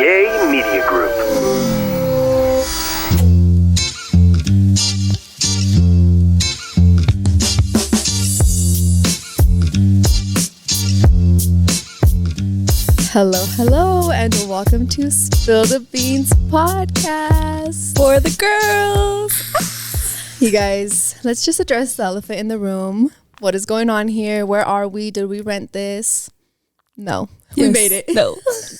Yay Media Group. Hello, and welcome to Spill the Beans podcast for the girls. You guys, let's just address the elephant in the room. What is going on here? Where are we? Did we rent this? No, we made it. No,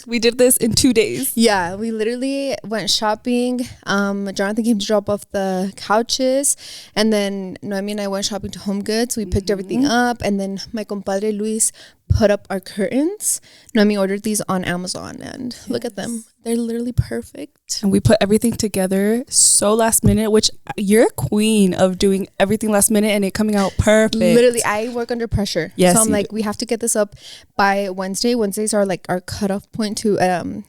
we did this in 2 days. Yeah, we literally went shopping. Jonathan came to drop off the couches, and then Noemi and I went shopping to Home Goods. We picked everything up, and then my compadre Luis put up our curtains. Noemi ordered these on Amazon, and look at them. They're literally perfect. And we put everything together so last minute, which you're a queen of doing everything last minute and it coming out perfect. Literally, I work under pressure. Yes, so I'm like, we have to get this up by Wednesday. Wednesdays are like our cutoff point to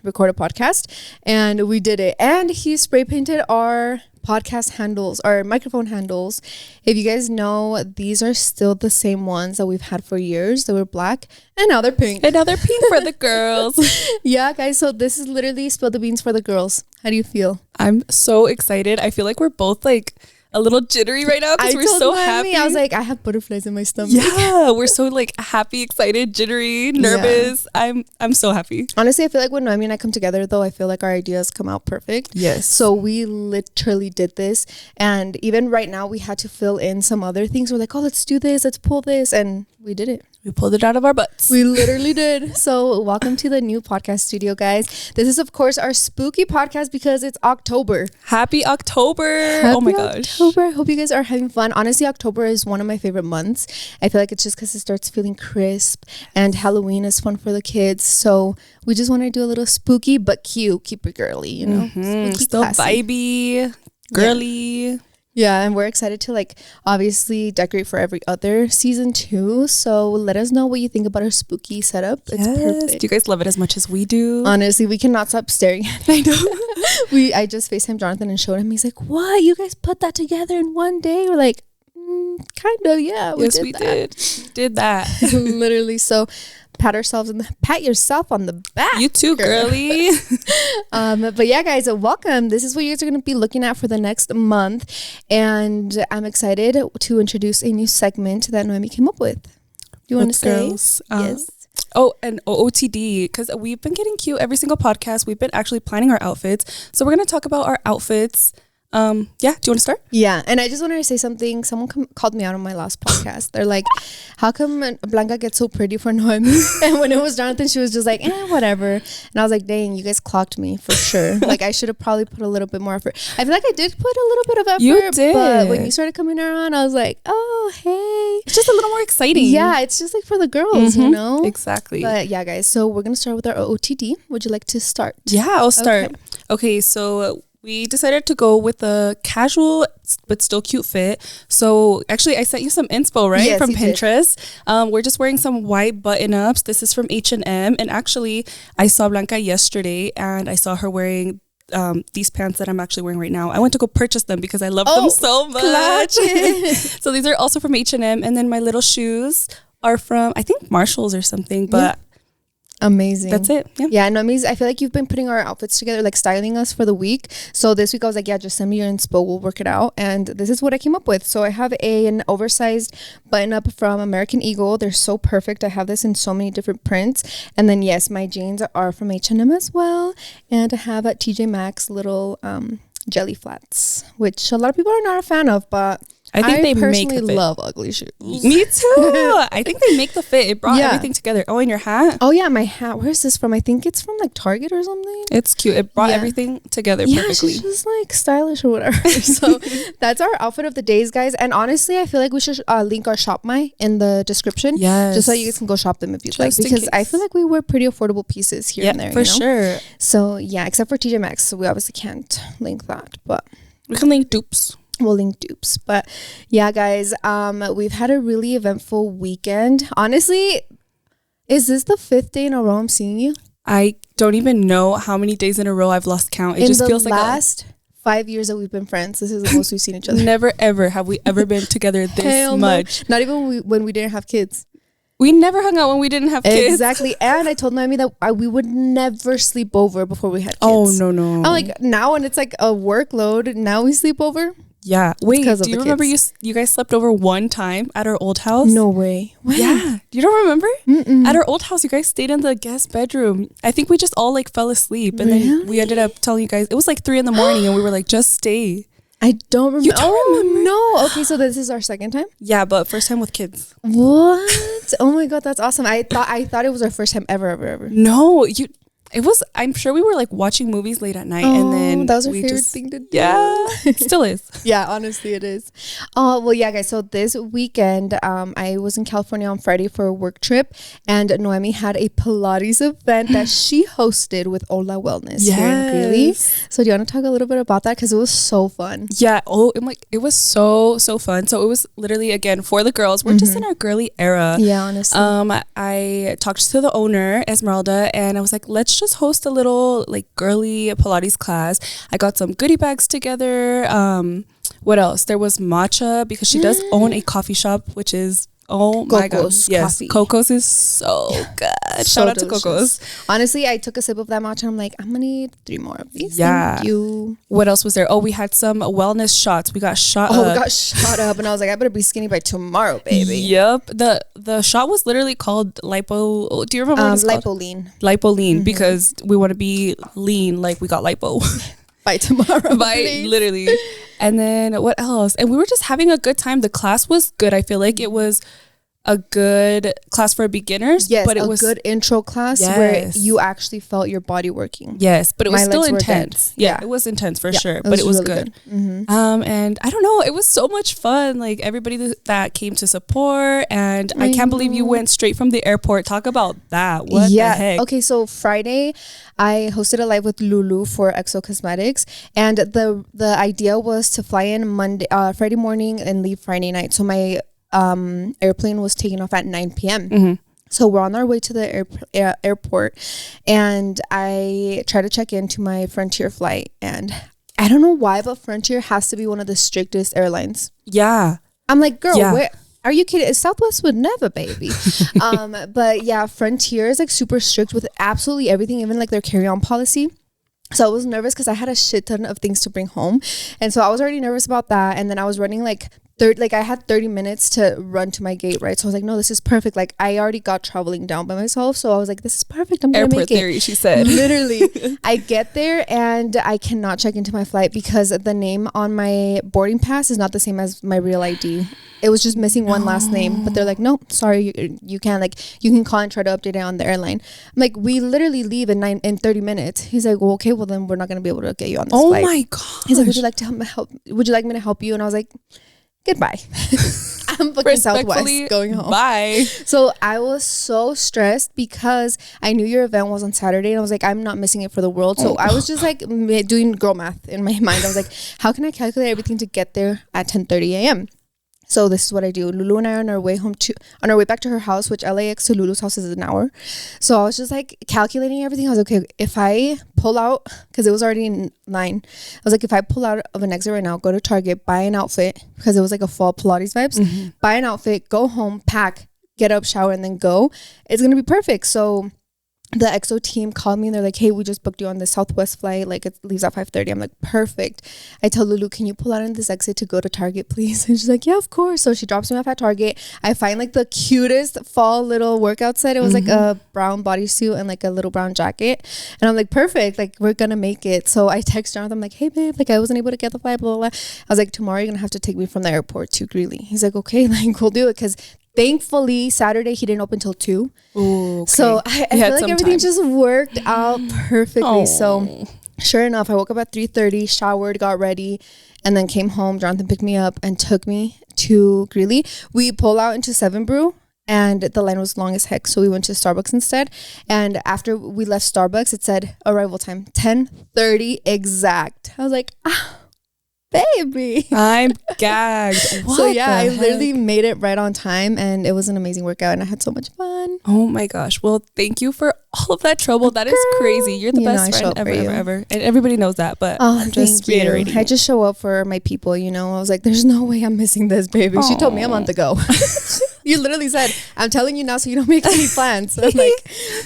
record a podcast. And we did it. And he spray painted our podcast handles, our microphone handles. If you guys know, these are still the same ones that we've had for years. They were black and now they're pink. And now they're pink for the girls. Yeah, guys. So this is literally Spill the Beans for the girls. How do you feel? I'm so excited. I feel like we're both like a little jittery right now because we're so happy. I was like, I have butterflies in my stomach. Yeah, we're so like happy, excited, jittery, nervous. Yeah. I'm so happy. Honestly, I feel like when Noemi and I come together, though, I feel like our ideas come out perfect. Yes. So we literally did this, and even right now, we had to fill in some other things. We're like, oh, let's do this, let's pull this, and we did it. We pulled it out of our butts. We literally did. So welcome to the new podcast studio, guys. This is, of course, our spooky podcast because it's October. Happy October. Oh my gosh. October. I hope you guys are having fun. Honestly, October is one of my favorite months. I feel like it's just because it starts feeling crisp and Halloween is fun for the kids. So we just want to do a little spooky but cute. Keep it girly, you know? Spooky, still classy. Vibey, girly. Yeah, and we're excited to like obviously decorate for every other season too. So let us know what you think about our spooky setup. It's perfect. Do you guys love it as much as we do? Honestly, we cannot stop staring at it. I know. I just FaceTimed Jonathan and showed him. He's like, "What? You guys put that together in one day?" We're like, kind of, yeah. We did that. Literally. So pat yourself on the back. You too, girly. But yeah, guys, welcome. This is what you guys are going to be looking at for the next month, and I'm excited to introduce a new segment that Noemi came up with. Do you want to say? Yes. Oh, and OOTD, because we've been getting cute every single podcast. We've been actually planning our outfits, so we're going to talk about our outfits. Yeah, do you want to start? Yeah, and I just wanted to say something. Someone called me out on my last podcast. They're like, how come Blanca gets so pretty for Noemi? And when it was Jonathan, she was just like, whatever. And I was like, dang, you guys clocked me for sure. Like, I should have probably put a little bit more effort. I feel like I did put a little bit of effort. You did. But when you started coming around, I was like, oh, hey. It's just a little more exciting. Yeah, it's just like for the girls, you know? Exactly. But yeah, guys, so we're going to start with our OOTD. Would you like to start? Yeah, I'll start. Okay, so we decided to go with a casual but still cute fit. So actually, I sent you some inspo, right? Yes, from Pinterest. We're just wearing some white button-ups. This is from H&M. And actually, I saw Blanca yesterday and I saw her wearing these pants that I'm actually wearing right now. I went to go purchase them because I love them so much. So these are also from H&M. And then my little shoes are from, I think, Marshalls or something. But amazing. That's it. Yeah, no, amazing. I feel like you've been putting our outfits together, like styling us for the week. So this week I was like, yeah, just send me your inspo. We'll work it out. And this is what I came up with. So I have an oversized button up from American Eagle. They're so perfect. I have this in so many different prints. And then yes, my jeans are from H&M as well. And I have a TJ Maxx little jelly flats, which a lot of people are not a fan of, but I think they personally love ugly shoes. Me too. I think they make the fit. It brought everything together. Oh, and your hat. Oh yeah, my hat. Where's this from? I think it's from like Target or something. It's cute. It brought everything together perfectly. Yeah, she's just like stylish or whatever. So that's our outfit of the days, guys. And honestly, I feel like we should link our Shop My in the description. Yes. Just so you guys can go shop them if you'd like. Because I feel like we wear pretty affordable pieces here and there. For sure. So yeah, except for TJ Maxx. So we obviously can't link that. But we can link dupes. We'll link dupes. But yeah, guys, we've had a really eventful weekend. Honestly, is this the 5th day in a row I'm seeing you? I don't even know how many days in a row I've lost count. It just feels like last 5 years that we've been friends, this is the most we've seen each other. Never ever have we ever been together this much. No. Not even when we didn't have kids. We never hung out when we didn't have kids. Exactly. And I told Noemi that we would never sleep over before we had kids. Oh, no. I'm like, now when it's like a workload, now we sleep over? Yeah. Wait, do you remember you guys slept over one time at our old house? No way. When? Yeah. You don't remember? Mm-mm. At our old house, you guys stayed in the guest bedroom. I think we just all like fell asleep. And then we ended up telling you guys, it was like 3 a.m. and we were like, just stay. I don't remember. You don't remember? No. Okay, so this is our second time? Yeah, but first time with kids. What? Oh my God, that's awesome. I thought it was our first time ever. No, it was, I'm sure we were like watching movies late at night and then that was our favorite thing to do. Yeah, it still is. Yeah, honestly it is. Well, yeah, guys, so this weekend I was in California on Friday for a work trip, and Noemi had a Pilates event that she hosted with Ola Wellness here in Greeley. So do you want to talk a little bit about that? Because it was so fun. Yeah. It was so fun. So it was literally, again, for the girls. We're just in our girly era. Yeah, honestly. I talked to the owner, Esmeralda, and I was like, let's just host a little like girly Pilates class. I got some goodie bags together. What else? There was matcha, because she does own a coffee shop, which is my god, yes, coffee. Coco's is so good. Shout out to Coco's. Honestly, I took a sip of that matcha and I'm like, I'm gonna need 3 more of these. Yeah. Thank you. What else was there? We had some wellness shots. We got shot up. We got shot up, and I was like, I better be skinny by tomorrow, baby. Yep. The shot was literally called lipo. Do you remember what it's called? Lipoline, because we want to be lean like we got lipo. By tomorrow. Literally. And then what else? And we were just having a good time. The class was good. I feel like it was a good class for beginners. Yes, but it was a good intro class where you actually felt your body working. Yes, but it was still intense. Yeah, it was intense for sure, but it was really good. And I don't know, it was so much fun. Like everybody that came to support, and I can't believe you went straight from the airport. Talk about that. What the heck? Okay, so Friday I hosted a live with Lulu for Exo Cosmetics, and the idea was to fly in Friday morning and leave Friday night. So my airplane was taking off at 9 p.m. So we're on our way to the airport, and I try to check into my Frontier flight, and I don't know why, but Frontier has to be one of the strictest airlines. Yeah. I'm like, girl, where are you kidding? Southwest would never, baby. But yeah, Frontier is like super strict with absolutely everything, even like their carry-on policy. So I was nervous because I had a shit ton of things to bring home, and so I was already nervous about that. And then I was running like I had 30 minutes to run to my gate, right? So I was like, no, this is perfect. Like I already got traveling down by myself, so I was like, this is perfect. I'm gonna make it. Airport theory, she said. Literally, I get there and I cannot check into my flight because the name on my boarding pass is not the same as my real ID. It was just missing one last name, but they're like, no, sorry, you can't. Like you can call and try to update it on the airline. I'm like, we literally leave in 30 minutes. He's like, well, okay, well then we're not gonna be able to get you on this flight. Oh my god. He's like, would you like to help? Would you like me to help you? And I was like, goodbye. I'm booking Southwest going home. Bye. So I was so stressed because I knew your event was on Saturday, and I was like, I'm not missing it for the world. So I was just like doing girl math in my mind. I was like, how can I calculate everything to get there at 10:30 a.m.? So this is what I do. Lulu and I are on our way back to her house, which LAX to Lulu's house is an hour. So I was just like calculating everything. I was like, okay, if I pull out, because it was already in 9, I was like, if I pull out of an exit right now, go to Target, buy an outfit, because it was like a fall Pilates vibes, buy an outfit, go home, pack, get up, shower, and then go, it's going to be perfect. So the EXO team called me and they're like, hey, we just booked you on the Southwest flight. Like it leaves at 5:30. I'm like, perfect. I tell Lulu, can you pull out in this exit to go to Target, please? And she's like, yeah, of course. So she drops me off at Target. I find like the cutest fall little workout set. It was like a brown bodysuit and like a little brown jacket. And I'm like, perfect. Like we're going to make it. So I text Jonathan. I'm like, hey, babe, like I wasn't able to get the flight, blah, blah, blah. I was like, tomorrow you're going to have to take me from the airport to Greeley. He's like, okay, like we'll do it. Because thankfully, Saturday, he didn't open till 2. Ooh, okay. So I feel like everything just worked out perfectly. So sure enough, I woke up at 3:30, showered, got ready, and then came home. Jonathan picked me up and took me to Greeley. We pulled out into 7 Brew, and the line was long as heck. So we went to Starbucks instead. And after we left Starbucks, it said arrival time 10:30 exact. I was like, baby, I'm gagged. So yeah, I literally made it right on time, and it was an amazing workout, and I had so much fun. Oh my gosh. Well, thank you for all of that trouble. That is crazy. You're the best friend ever. And everybody knows that, but I'm just reiterating. I just show up for my people, I was like, there's no way I'm missing this, baby. She told me I'm on the go. You literally said, I'm telling you now so you don't make any plans. So I'm like,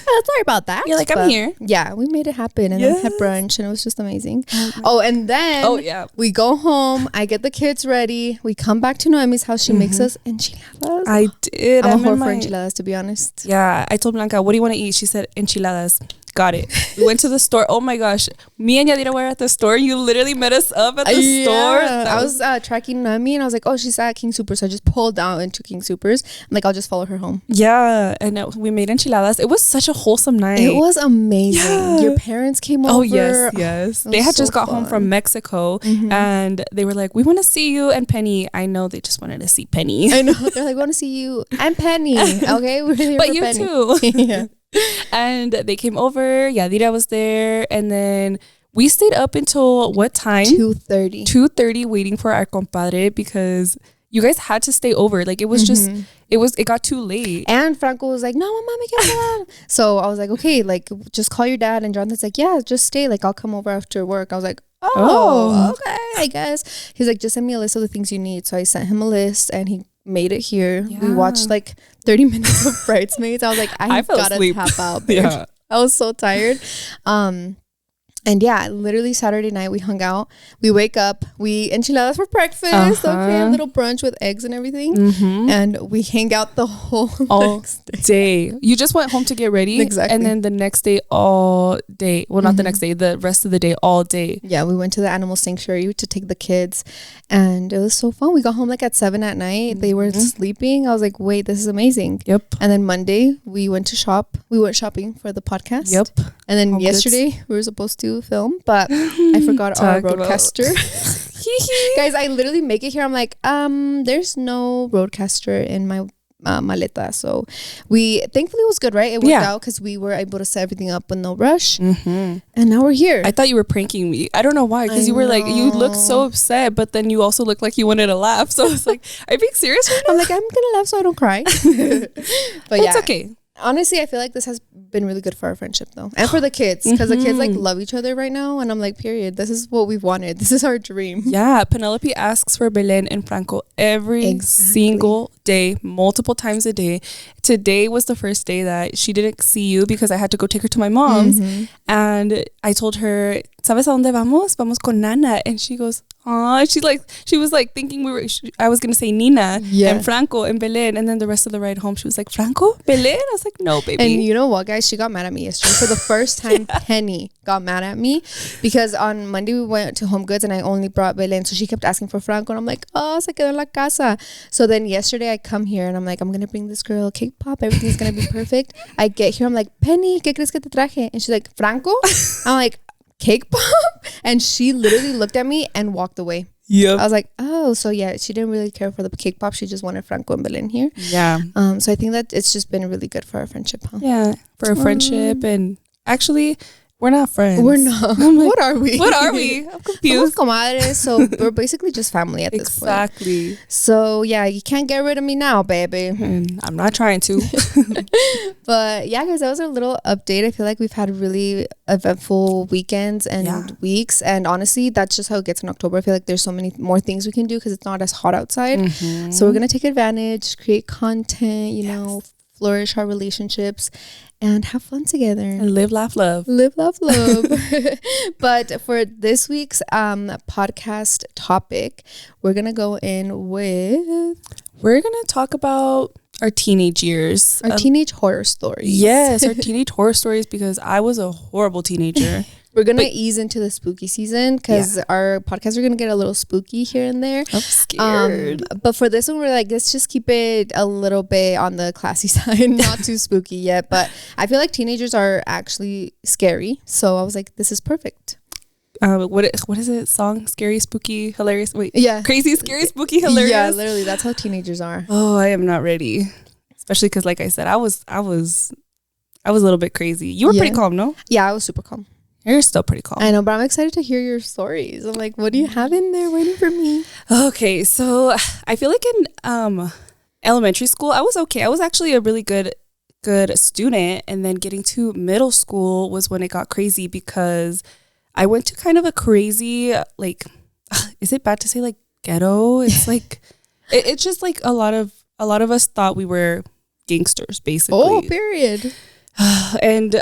oh, sorry about that. You're like, I'm here. Yeah, we made it happen. And then we had brunch and it was just amazing. Oh, and then we go home. I get the kids ready. We come back to Noemi's house. She makes us enchiladas. I did. I'm a whore for enchiladas, to be honest. Yeah, I told Blanca, what do you want to eat? She said enchiladas. Got it. We went to the store. Oh my gosh. Me and Yadira were at the store. You literally met us up at the store. I was tracking Noemi and I was like, oh, she's at King Super. So I just pulled out into King Supers. I'm like, I'll just follow her home. Yeah. And we made enchiladas. It was such a wholesome night. It was amazing. Yeah. Your parents came over. Oh, yes. They had just got home from Mexico and they were like, we want to see you and Penny. I know they just wanted to see Penny. I know. They're like, we want to see you and Penny. Okay? We're here but for you Penny. too. Yeah. And they came over. Yadira was there. And then we stayed up until what time? 2:30. 2:30 waiting for our compadre because you guys had to stay over. Like it was just, it got too late. And Franco was like, no, mama, me quedo. So I was like, okay, like just call your dad. And Jonathan's like, yeah, just stay. Like I'll come over after work. I was like, oh, okay, I guess. He's like, just send me a list of the things you need. So I sent him a list and he made it here. Yeah. We watched like 30 minutes of Bridesmaids. I was like, I gotta tap out, babe. Yeah. I was so tired. And yeah, literally Saturday night we hung out. We wake up, we eat enchiladas for breakfast. Okay, a little brunch with eggs and everything. And we hang out the whole next day. You just went home to get ready. Exactly. And then the next day all day. Well, not the next day, the rest of the day all day. Yeah, we went to the animal sanctuary to take the kids. And it was so fun. We got home like at 7 at night. They were sleeping. I was like, wait, this is amazing. Yep. And then Monday we went to shop. We went shopping for the podcast. Yep. And then yesterday we were supposed to film, but I forgot our roadcaster. Guys, I literally make it here. I'm like, there's no roadcaster in my maleta. So thankfully it was good, right? It worked out because we were able to set everything up with no rush. And now we're here. I thought you were pranking me. I don't know why, because you were like, you looked so upset, but then you also looked like you wanted to laugh. So I was like, are you being serious right now? I'm like, I'm gonna laugh so I don't cry. But it's okay. Honestly, I feel like this has been really good for our friendship though, and for the kids, because the kids like love each other right now, and I'm like, period, this is what we've wanted. This is our dream. Yeah, Penelope asks for Belen and Franco every single day, multiple times a day. Today was the first day that she didn't see you because I had to go take her to my mom's, and I told her, ¿sabes a dónde vamos? Vamos con Nana. And she goes, oh, she was like thinking I was gonna say Nina and Franco and Belen, and then the rest of the ride home she was like, Franco, Belen? I was like, no, baby. And you know what, guys, she got mad at me yesterday for the first time. Penny got mad at me because on Monday we went to Home Goods and I only brought Belen, so she kept asking for Franco, and I'm like, oh, se quedó en la casa. So then yesterday I come here and I'm like, I'm gonna bring this girl cake pop, everything's gonna be perfect. I get here, I'm like, Penny, ¿qué crees que te traje? And she's like, Franco? I'm like, cake pop? And she literally looked at me and walked away. I was like, oh, so yeah, she didn't really care for the cake pop. She just wanted Franco and Belen here. Yeah. So I think that it's just been really good for our friendship, huh? Yeah, for our friendship. And actually, we're not friends. We're not. Like, what are we? What are we? I'm confused. Somos comadres, so we're basically just family at this point. Exactly. So yeah, you can't get rid of me now, baby. And I'm not trying to. But yeah, guys, that was our little update. I feel like we've had really eventful weekends and weeks, and honestly, that's just how it gets in October. I feel like there's so many more things we can do because it's not as hot outside. So we're gonna take advantage, create content, you know, flourish our relationships and have fun together and live, laugh, love. But for this week's podcast topic, we're gonna go in with talk about our teenage years, our teenage horror stories. Yes, our teenage horror stories, because I was a horrible teenager. We're going to ease into the spooky season because our podcasts are going to get a little spooky here and there. I'm scared. But for this one, we're like, let's just keep it a little bit on the classy side, not too spooky yet. But I feel like teenagers are actually scary. So I was like, this is perfect. What is it? Song? Scary, spooky, hilarious. Wait. Yeah. Crazy, scary, spooky, hilarious. Yeah, literally. That's how teenagers are. Oh, I am not ready. Especially because, like I said, I was a little bit crazy. You were pretty calm, no? Yeah, I was super calm. You're still pretty calm. I know, but I'm excited to hear your stories. I'm like, what do you have in there waiting for me? Okay, so I feel like in elementary school, I was okay. I was actually a really good student. And then getting to middle school was when it got crazy because I went to kind of a crazy, like, is it bad to say like ghetto? It's like, it's just like a lot of a lot of us thought we were gangsters, basically. Oh, period. And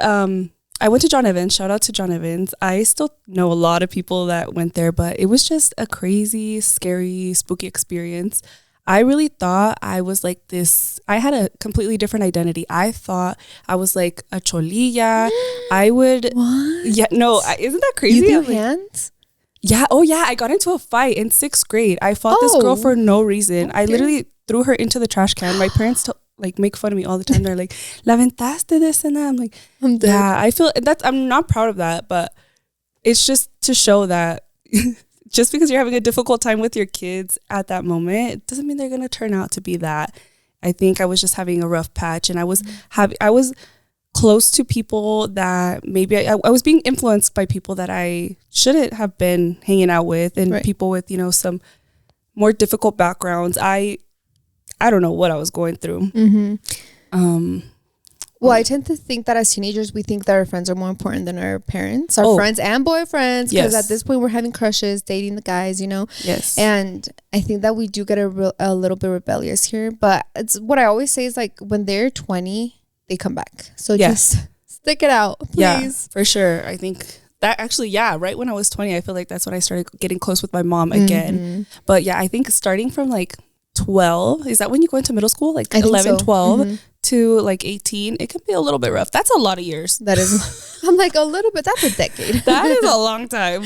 I went to John Evans. Shout out to John Evans. I still know a lot of people that went there, but it was just a crazy, scary, spooky experience. I really thought I was like this. I had a completely different identity. I thought I was like a cholilla. I would. What? Yeah, no, isn't that crazy? You threw hands? Yeah. Oh, yeah. I got into a fight in 6th grade. I fought this girl for no reason. Okay. I literally threw her into the trash can. My parents like make fun of me all the time. They're like, "La aventaste this and that." I'm like, I'm dead. yeah. I feel I'm not proud of that, but it's just to show that just because you're having a difficult time with your kids at that moment, it doesn't mean they're gonna turn out to be that. I think I was just having a rough patch, and I was close to people that maybe I was being influenced by people that I shouldn't have been hanging out with, and people with, you know, some more difficult backgrounds. I don't know what I was going through. Well, I tend to think that as teenagers, we think that our friends are more important than our parents, our friends and boyfriends. Because at this point, we're having crushes, dating the guys, you know? Yes. And I think that we do get a little bit rebellious here. But it's what I always say is like when they're 20, they come back. So just stick it out, please. Yeah, for sure. I think that actually, right when I was 20, I feel like that's when I started getting close with my mom again. But yeah, I think starting from like 12, is that when you go into middle school? Like 11, 12 to like 18, it can be a little bit rough. That's a lot of years. That is, I'm like, a little bit, that's a decade. That is a long time.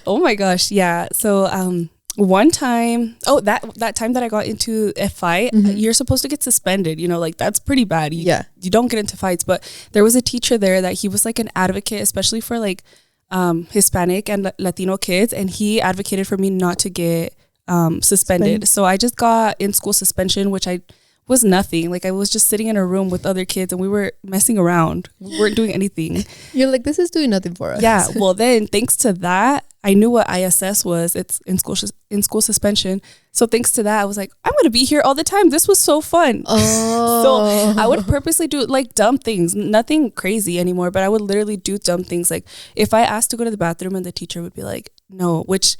Oh my gosh. Yeah. So one time, that time that I got into a fight, you're supposed to get suspended, you know, like that's pretty bad. You don't get into fights. But there was a teacher there that he was like an advocate, especially for like Hispanic and Latino kids, and he advocated for me not to get suspended. So I just got in school suspension, which I was nothing. Like I was just sitting in a room with other kids and we were messing around. We weren't doing anything. You're like, this is doing nothing for us. Yeah. Well, then thanks to that, I knew what ISS was. It's in school suspension. So thanks to that, I was like, I'm going to be here all the time. This was so fun. So I would purposely do like dumb things, nothing crazy anymore, but I would literally do dumb things. Like if I asked to go to the bathroom and the teacher would be like, no, which,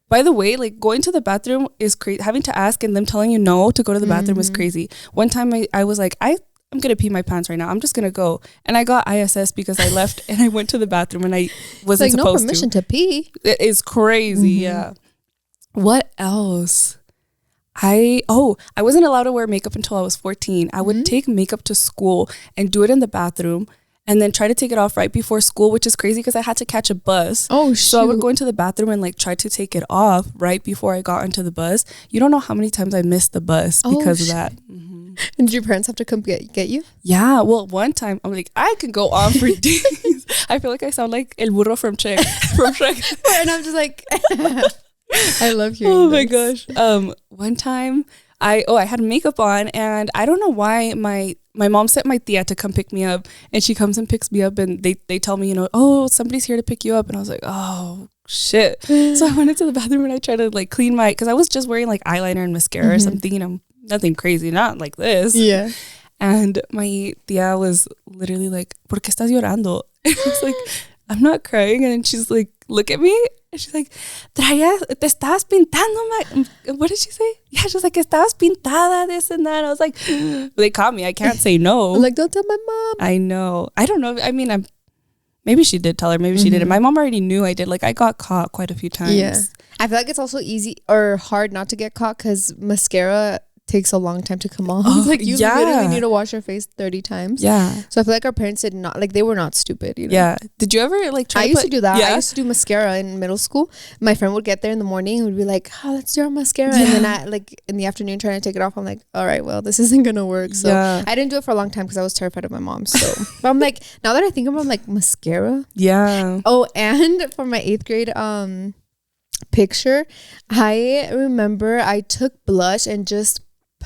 by the way, like going to the bathroom is crazy. Having to ask and them telling you no to go to the bathroom is crazy. One time I was like, I'm going to pee my pants right now. I'm just going to go. And I got ISS because I left and I went to the bathroom and I wasn't supposed to. No permission to pee. It is crazy. Yeah. What else? I wasn't allowed to wear makeup until I was 14. I would take makeup to school and do it in the bathroom, and then try to take it off right before school, which is crazy because I had to catch a bus. Oh, shoot. So I would go into the bathroom and like try to take it off right before I got into the bus. You don't know how many times I missed the bus because of that. And did your parents have to come get you? Yeah. Well, one time I'm like, I could go on for days. I feel like I sound like El Burro from Shrek. And I'm just like, I love hearing Oh my gosh. One time I had makeup on, and I don't know why my mom sent my tia to come pick me up, and she comes and picks me up, and they tell me, you know, oh, somebody's here to pick you up. And I was like, oh shit. So I went into the bathroom and I tried to like clean because I was just wearing like eyeliner and mascara or something, you know, nothing crazy, not like this. Yeah. And my tia was literally like, ¿Por qué estás llorando? And I was like, I'm not crying. And then she's like, look at me. And she's like, te estabas pintando. What did she say? Yeah, she's like, estabas pintada, this and that. I was like, they caught me. I can't say no. I'm like, don't tell my mom. I know. I don't know. I mean, maybe she did tell her. Maybe she didn't. My mom already knew I did. Like, I got caught quite a few times. Yeah. I feel like it's also easy or hard not to get caught because mascara takes a long time to come off. Like you literally need to wash your face 30 times. Yeah. So I feel like our parents did not, like they were not stupid, you know? Yeah. Did you ever like try I used to do that. Yeah? I used to do mascara in middle school. My friend would get there in the morning and would be like, oh, let's do our mascara. And then I like in the afternoon trying to take it off. I'm like, all right, well, this isn't going to work. So I didn't do it for a long time because I was terrified of my mom. So but I'm like, now that I think about it, I'm like, mascara? Yeah. Oh, and for my 8th grade picture, I remember I took blush and just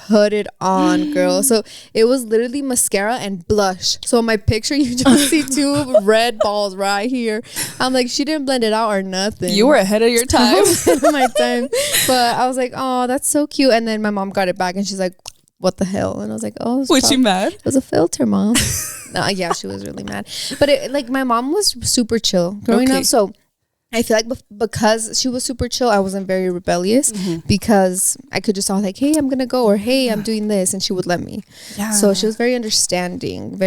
put it on, girl. So it was literally mascara and blush. So in my picture, you just see 2 red balls right here. I'm like, she didn't blend it out or nothing. You were ahead of your time. I was ahead of my time. But I was like, oh, that's so cute. And then my mom got it back and she's like, what the hell? And I was like, oh. Was she mad? It was a filter, mom. No, yeah, she was really mad. But like my mom was super chill growing up. So I feel like because she was super chill, I wasn't very rebellious because I could just tell like, hey, I'm gonna go, or hey, I'm doing this, and she would let me. Yeah. So she was very understanding.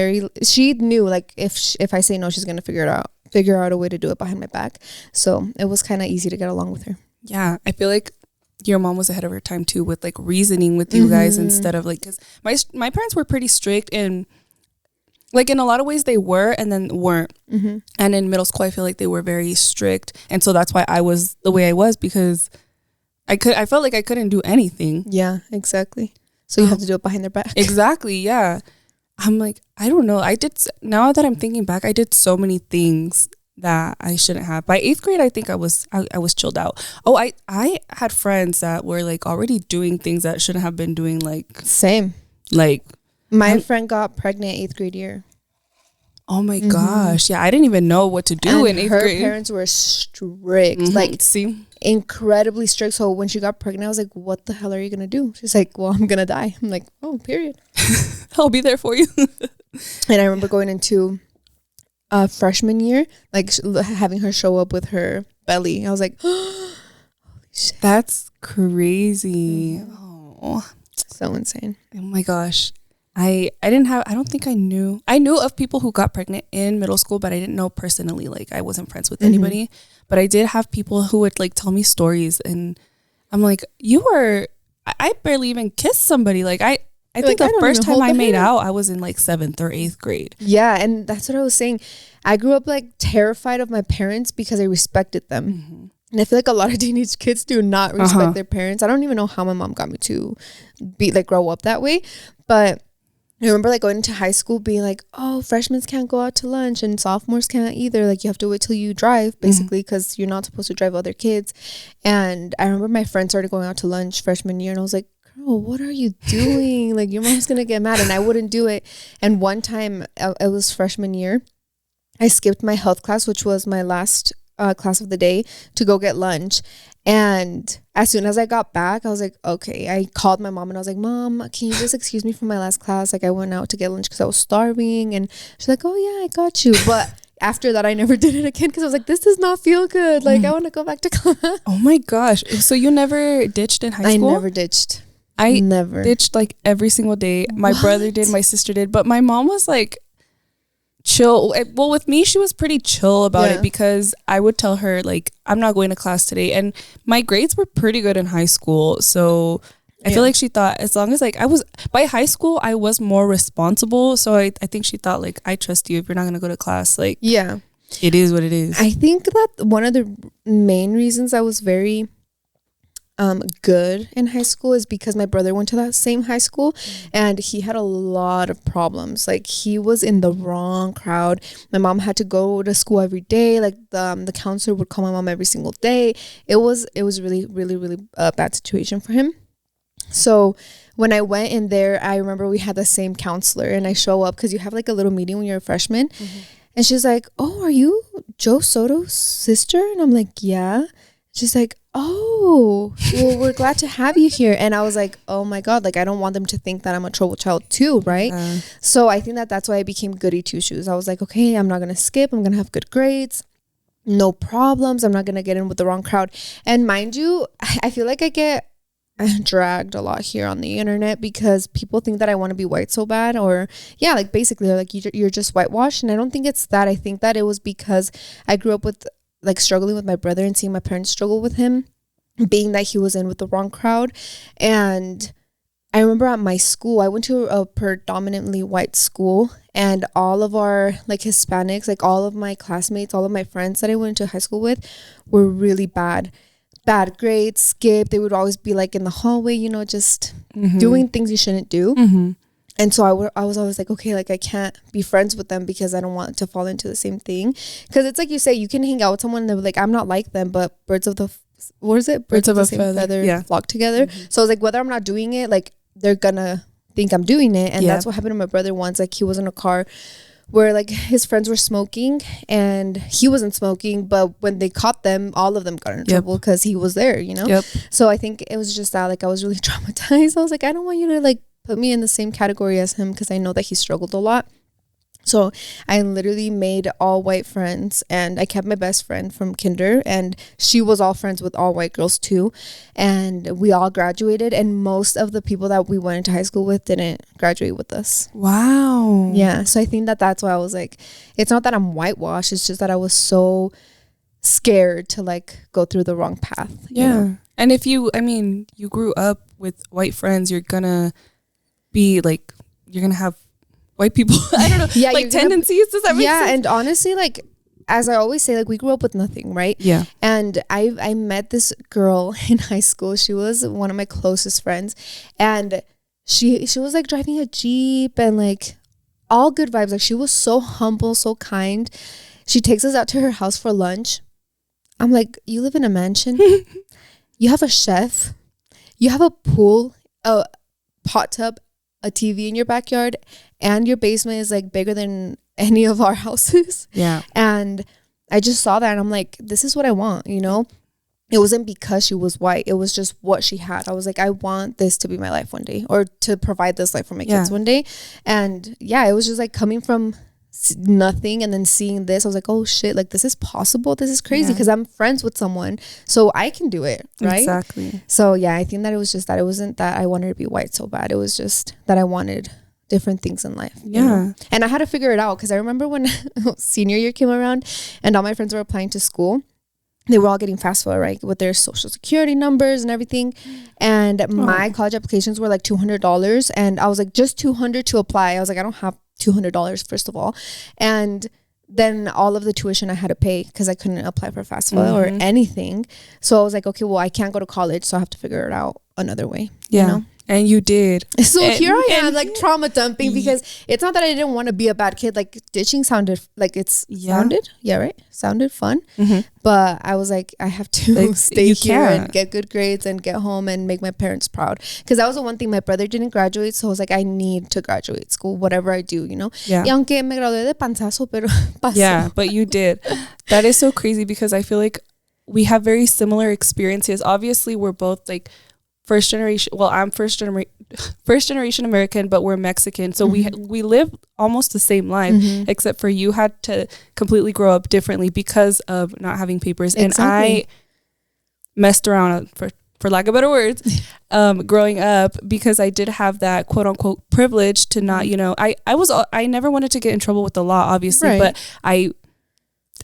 She knew like if I say no, she's gonna figure out a way to do it behind my back. So it was kind of easy to get along with her. Yeah, I feel like your mom was ahead of her time too with like reasoning with you guys instead of like, because my parents were pretty strict, and like in a lot of ways they were and then weren't. And in middle school I feel like they were very strict, and so that's why I was the way I was, because I felt like I couldn't do anything. Yeah, exactly. So you have to do it behind their back. Exactly. Yeah. I'm like, I don't know, now that I'm thinking back, I did so many things that I shouldn't have. By 8th grade I think I was chilled out. I had friends that were like already doing things that shouldn't have been doing. Like same, like my friend got pregnant 8th grade year. Oh my gosh. Yeah, I didn't even know what to do in 8th grade. Her parents were strict. Like, incredibly strict. So when she got pregnant, I was like, what the hell are you going to do? She's like, well, I'm going to die. I'm like, oh, period. I'll be there for you. And I remember going into freshman year, like having her show up with her belly. I was like, holy shit. That's crazy. Oh, so insane. Oh my gosh. I don't think I knew of people who got pregnant in middle school, but I didn't know personally. Like I wasn't friends with anybody, but I did have people who would like tell me stories, and I'm like, I barely even kissed somebody. Like I think the first time I made out, I was in like 7th or 8th grade. Yeah, and that's what I was saying. I grew up like terrified of my parents because I respected them. And I feel like a lot of teenage kids do not respect their parents. I don't even know how my mom got me to grow up that way, but I remember like going into high school being like, oh, freshmen can't go out to lunch and sophomores can't either. Like you have to wait till you drive basically because you're not supposed to drive other kids. And I remember my friend started going out to lunch freshman year, and I was like, girl, what are you doing? Like your mom's going to get mad. And I wouldn't do it. And one time it was freshman year, I skipped my health class, which was my last class of the day, to go get lunch. And as soon as I got back, I was like, okay. I called my mom and I was like, Mom, can you just excuse me from my last class? Like I went out to get lunch because I was starving. And she's like, oh yeah, I got you. But after that, I never did it again because I was like, this does not feel good. Like I want to go back to class. Oh my gosh. So you never ditched in high school? I never ditched. I never ditched like every single day. My brother did, my sister did, but my mom was like chill. Well, with me, she was pretty chill about it because I would tell her like, I'm not going to class today, and my grades were pretty good in high school. So I feel like she thought as long as like by high school, I was more responsible. So I think she thought like, I trust you. If you're not going to go to class, like, yeah, it is what it is. I think that one of the main reasons I was very good in high school is because my brother went to that same high school, and he had a lot of problems. Like he was in the wrong crowd. My mom had to go to school every day. Like the counselor would call my mom every single day. It was really, really, really a bad situation for him. So when I went in there, I remember we had the same counselor, and I show up because you have like a little meeting when you're a freshman. And she's like, oh, are you Joe Soto's sister? And I'm like, yeah. She's like, oh, well, we're glad to have you here. And I was like, oh my God, like I don't want them to think that I'm a trouble child too, right? So I think that's why I became goody two shoes. I was like, okay, I'm not going to skip. I'm going to have good grades. No problems. I'm not going to get in with the wrong crowd. And mind you, I feel like I get dragged a lot here on the internet because people think that I want to be white so bad, or like basically they're like, you're just whitewashed. And I don't think it's that. I think that it was because I grew up with like struggling with my brother and seeing my parents struggle with him, being that he was in with the wrong crowd. And I remember at my school, I went to a predominantly white school, and all of our like Hispanics, like all of my classmates, all of my friends that I went to high school with were really bad grades, skip. They would always be like in the hallway, you know, just doing things you shouldn't do. And so I was always like, okay, like I can't be friends with them because I don't want to fall into the same thing. Because it's like you say, you can hang out with someone and they're like, I'm not like them, but birds of a feather flock together. So it's like, whether I'm not doing it, like they're gonna think I'm doing it. And that's what happened to my brother once. Like he was in a car where like his friends were smoking and he wasn't smoking, but when they caught them, all of them got in trouble because he was there, you know? So I think it was just that, like I was really traumatized. I was like, I don't want you to like put me in the same category as him because I know that he struggled a lot. So I literally made all white friends, and I kept my best friend from kinder, and she was all friends with all white girls too. And we all graduated, and most of the people that we went into high school with didn't graduate with us. Wow. Yeah. So I think that that's why I was like, it's not that I'm whitewashed. It's just that I was so scared to like go through the wrong path. Yeah. You know? And if you grew up with white friends, you're gonna be like, you're gonna have white people, I don't know, yeah, like tendencies. Does that make sense? Yeah. And honestly, like, as I always say, like, we grew up with nothing, right? Yeah. And I met this girl in high school. She was one of my closest friends, and she was like driving a Jeep and like all good vibes. Like, she was so humble, so kind. She takes us out to her house for lunch. I'm like, you live in a mansion? You have a chef? You have a pool, a hot tub, a TV in your backyard, and your basement is like bigger than any of our houses. Yeah. And I just saw that and I'm like, this is what I want, you know? It wasn't because she was white. It was just what she had. I was like, I want this to be my life one day, or to provide this life for my kids one day. And yeah, it was just like coming from nothing and then seeing this. I was like, oh shit, like this is possible. This is crazy, because I'm friends with someone, so I can do it, right? Exactly. So yeah, I think that it was just that it wasn't that I wanted to be white so bad. It was just that I wanted different things in life. Yeah. You know? And I had to figure it out, because I remember when senior year came around and all my friends were applying to school, they were all getting FAFSA, right, with their social security numbers and everything. And my college applications were like $200, and I was like, just $200 to apply. I was like, I don't have $200 first of all. And then all of the tuition I had to pay, because I couldn't apply for FAFSA or anything. So I was like, okay, well, I can't go to college, so I have to figure it out another way. Yeah. You know? And you did. So here I am, like trauma dumping, because it's not that I didn't want to be a bad kid. Like, ditching sounded like sounded fun. But I was like, I have to like, stay here and get good grades and get home and make my parents proud. Because that was the one thing. My brother didn't graduate, so I was like, I need to graduate school, whatever I do, you know. Yeah. Y aunque me gradué de panzazo, pero pasó. Yeah, but you did. That is so crazy, because I feel like we have very similar experiences. Obviously, we're both like first generation. Well, I'm first generation American, but we're Mexican, so we live almost the same life, except for you had to completely grow up differently because of not having papers. Exactly. And I messed around, for lack of better words, growing up, because I did have that quote unquote privilege to not, you know, I never wanted to get in trouble with the law, obviously, but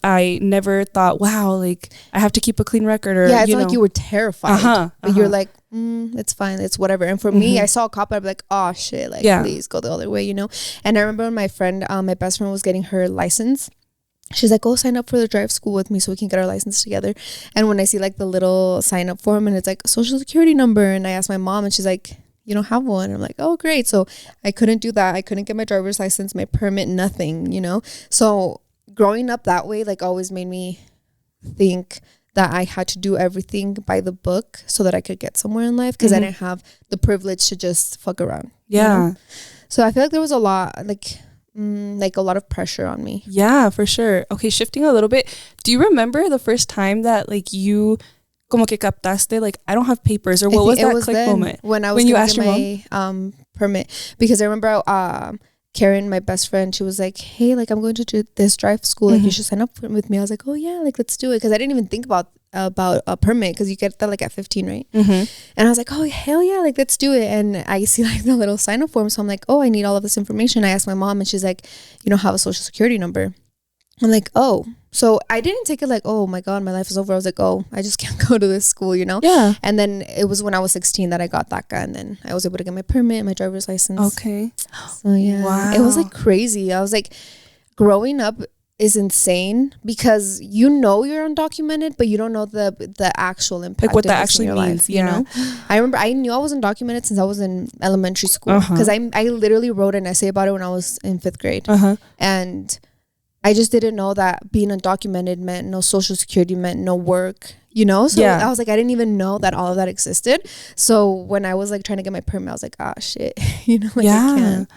I never thought, wow, like I have to keep a clean record, or it's like you were terrified, but you're like, it's fine, it's whatever. And for me, I saw a cop, I'd be like, oh shit, like please go the other way, you know. And I remember when my friend, my best friend, was getting her license, she's like, go sign up for the drive school with me so we can get our license together. And when I see like the little sign up form and it's like social security number, and I asked my mom, and she's like, you don't have one. And I'm like, oh great. So I couldn't do that. I couldn't get my driver's license, my permit, nothing, you know. So growing up that way, like, always made me think that I had to do everything by the book so that I could get somewhere in life, because I didn't have the privilege to just fuck around. Yeah. You know? So I feel like there was a lot, like a lot of pressure on me. Yeah, for sure. Okay, shifting a little bit. Do you remember the first time that like you como que captaste, like, I don't have papers, or what was that click moment? When I was you asked your my permit, because I remember Karen, my best friend, she was like, hey, like, I'm going to do this drive school, like you should sign up with me. I was like, oh yeah, like, let's do it, because I didn't even think about a permit, because you get that like at 15, right? And I was like, oh hell yeah, like, let's do it. And I see like the little sign up form, so I'm like, oh, I need all of this information. I asked my mom, and she's like, you don't have a social security number. I'm like, oh. So I didn't take it like, oh my god, my life is over. I was like, oh, I just can't go to this school, you know? Yeah. And then it was when I was 16 that I got DACA, and then I was able to get my permit, my driver's license. Okay. So yeah. Wow. It was like crazy. I was like, growing up is insane, because you know you're undocumented, but you don't know the actual impact, like what that of actually in your means. life, you know? I remember I knew I was undocumented since I was in elementary school, because I literally wrote an essay about it when I was in 5th grade. And I just didn't know that being undocumented meant no social security, meant no work, you know? So I was like, I didn't even know that all of that existed. So when I was like trying to get my permit, I was like, ah, shit, you know, like, I can't.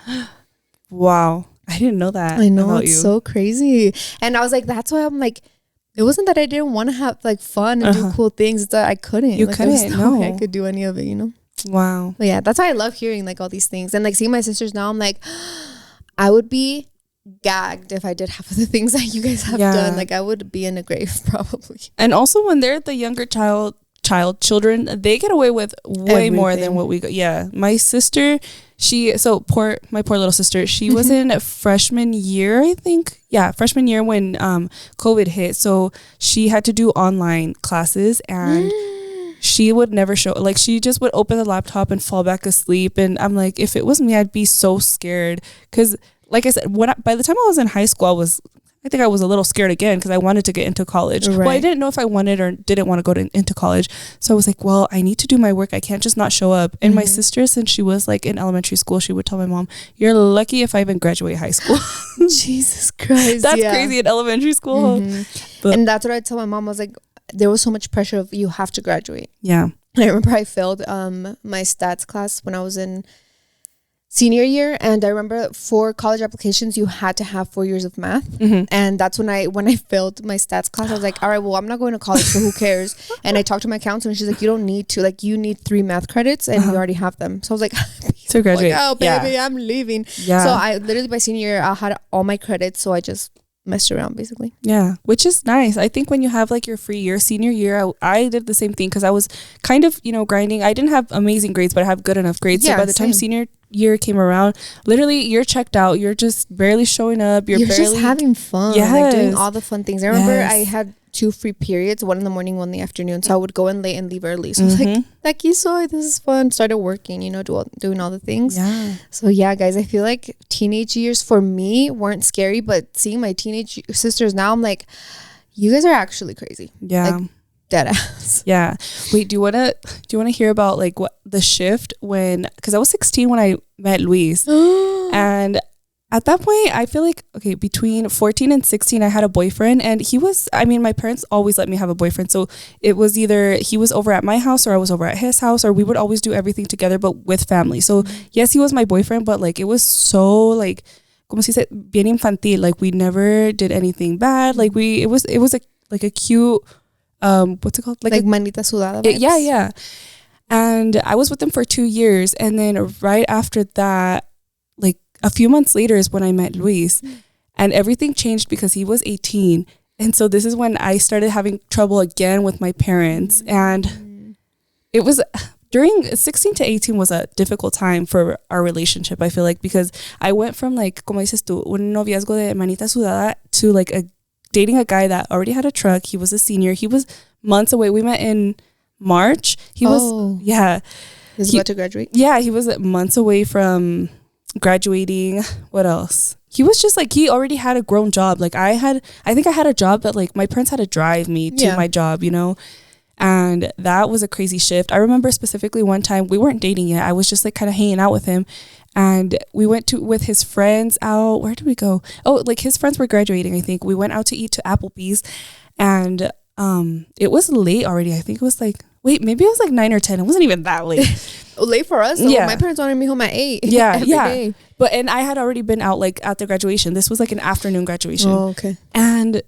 Wow. I didn't know that. I know, about it's you. so crazy. And I was like, that's why I'm like, it wasn't that I didn't want to have like fun and do cool things. It's that I couldn't. You like, couldn't, there was no way I could do any of it, you know? Wow. But yeah, that's why I love hearing like all these things. And like seeing my sisters now, I'm like, I would be gagged if I did half of the things that you guys have done. Like I would be in a grave probably. And also when they're the younger children, they get away with way more than what we got. Yeah, my sister, my poor little sister, she was in freshman year, I think. Yeah, freshman year when COVID hit, so she had to do online classes, and she would never show, like she just would open the laptop and fall back asleep. And I'm like, if it was me, I'd be so scared, because like I said, by the time I was in high school, I think I was a little scared again because I wanted to get into college. Right. Well, I didn't know if I wanted or didn't want to go into college. So I was like, well, I need to do my work. I can't just not show up. And my sister, since she was like in elementary school, she would tell my mom, you're lucky if I even graduate high school. Jesus Christ. That's crazy in elementary school. And that's what I tell my mom. I was like, there was so much pressure of you have to graduate. Yeah. And I remember I failed my stats class when I was in senior year, and I remember for college applications you had to have 4 years of math, and that's when I failed my stats class. I was like, all right, well, I'm not going to college, so who cares? And I talked to my counselor, and she's like, you don't need to, like, you need 3 math credits, and you already have them. So I was like, to graduate, like, oh baby, I'm leaving. So I literally by senior year I had all my credits, so I just messed around basically. Yeah, which is nice. I think when you have like your free year, senior year, I did the same thing because I was kind of, grinding. I didn't have amazing grades, but I have good enough grades. So by the time senior year came around, literally you're checked out. You're just barely showing up. You're barely just having fun. Yes. Like doing all the fun things. I remember I had 2 free periods, one in the morning, one in the afternoon. So I would go in late and leave early. So I was like, aquí soy, this is fun. Started working, doing all the things. Yeah. So yeah, guys, I feel like teenage years for me weren't scary, but seeing my teenage sisters now, I'm like, you guys are actually crazy. Yeah. Like, dead ass. Yeah. Wait, do you want to hear about like what the shift because I was 16 when I met Luis. And at that point, I feel like, okay, between 14 and 16, I had a boyfriend, and my parents always let me have a boyfriend. So it was either he was over at my house or I was over at his house, or we would always do everything together, but with family. So yes, he was my boyfriend, but like, it was so like, como se dice, bien infantil. Like we never did anything bad. Like it was like a cute, what's it called? Like manita sudada vibes. Yeah. And I was with him for 2 years. And then right after that, like a few months later is when I met Luis, and everything changed because he was 18. And so this is when I started having trouble again with my parents. And it was during 16 to 18 was a difficult time for our relationship, I feel like, because I went from like, como dices tú, un noviazgo de manita sudada to like dating a guy that already had a truck. He was a senior. He was months away. We met in March. He was about to graduate. Yeah, he was months away from graduating. What else? He was just like, he already had a grown job. Like I think I had a job that like my parents had to drive me to my job, and that was a crazy shift. I remember specifically one time, we weren't dating yet. I was just like kind of hanging out with him, and we went with his friends out. Where did we go? Oh, like his friends were graduating, I think. We went out to eat to Applebee's, and it was late already. I think it was like, maybe it was like 9 or 10. It wasn't even that late. Late for us though. Yeah. My parents wanted me home at 8. Yeah. Every day. And I had already been out like at the graduation. This was like an afternoon graduation. Oh, okay. And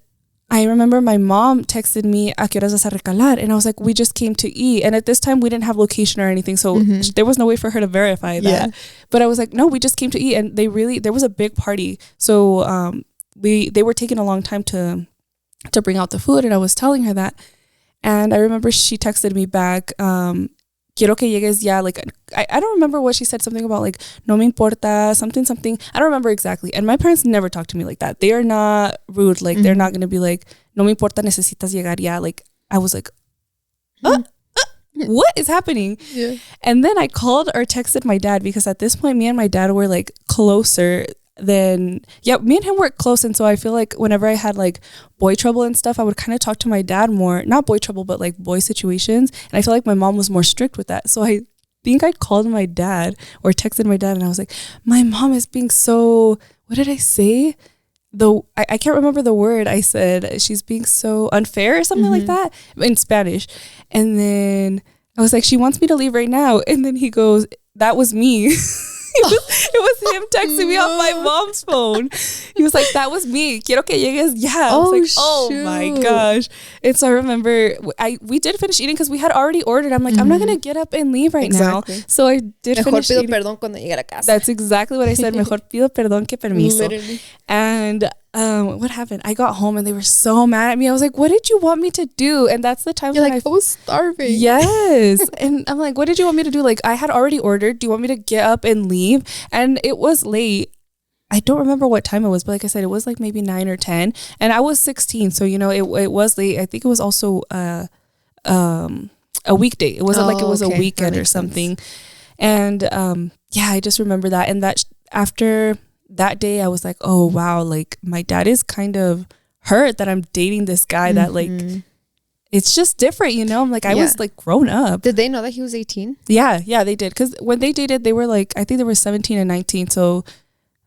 I remember my mom texted me, ¿a qué horas vas a recalar? And I was like, we just came to eat. And at this time we didn't have location or anything. So there was no way for her to verify that. Yeah. But I was like, no, we just came to eat. And there was a big party. So they were taking a long time to bring out the food. And I was telling her that. And I remember she texted me back, quiero que llegues ya. Like, I don't remember what she said, something about like, no me importa, something. I don't remember exactly. And my parents never talk to me like that. They are not rude. Like, they're not going to be like, no me importa, necesitas llegar ya. Like, I was like, what is happening? Yeah. And then I called or texted my dad, because at this point, me and my dad were like closer than, me and him were close. And so I feel like whenever I had like boy trouble and stuff, I would kind of talk to my dad more, not boy trouble, but like boy situations. And I feel like my mom was more strict with that. So I think I called my dad or texted my dad, and I was like, my mom is being so, what did I say? I can't remember the word I said. She's being so unfair or something like that in Spanish. And then I was like, she wants me to leave right now. And then he goes, that was me. It was him texting me off my mom's phone. He was like, that was me. Quiero que llegues. Yeah. I was like, oh my gosh. And so I remember we did finish eating because we had already ordered. I'm like, I'm not going to get up and leave right now. So I did finish eating. Mejor pido perdón cuando llegue a la casa. That's exactly what I said. Mejor pido perdón que permiso. Literally. And what happened? I got home and they were so mad at me. I was like, what did you want me to do? And that's the time when I was starving. Yes. And I'm like, what did you want me to do? Like, I had already ordered. Do you want me to get up and leave? And it was late. I don't remember what time it was, but like I said, it was like maybe 9 or 10. And I was 16. So, you know, it was late. I think it was also a weekday. It wasn't like it was a weekend or something. Sense. And yeah, I just remember that. And that after that day, I was like, oh, wow, like my dad is kind of hurt that I'm dating this guy that like, it's just different, you know? I'm like, I was like grown up. Did they know that he was 18? Yeah, they did. Because when they dated, they were like, I think they were 17 and 19. So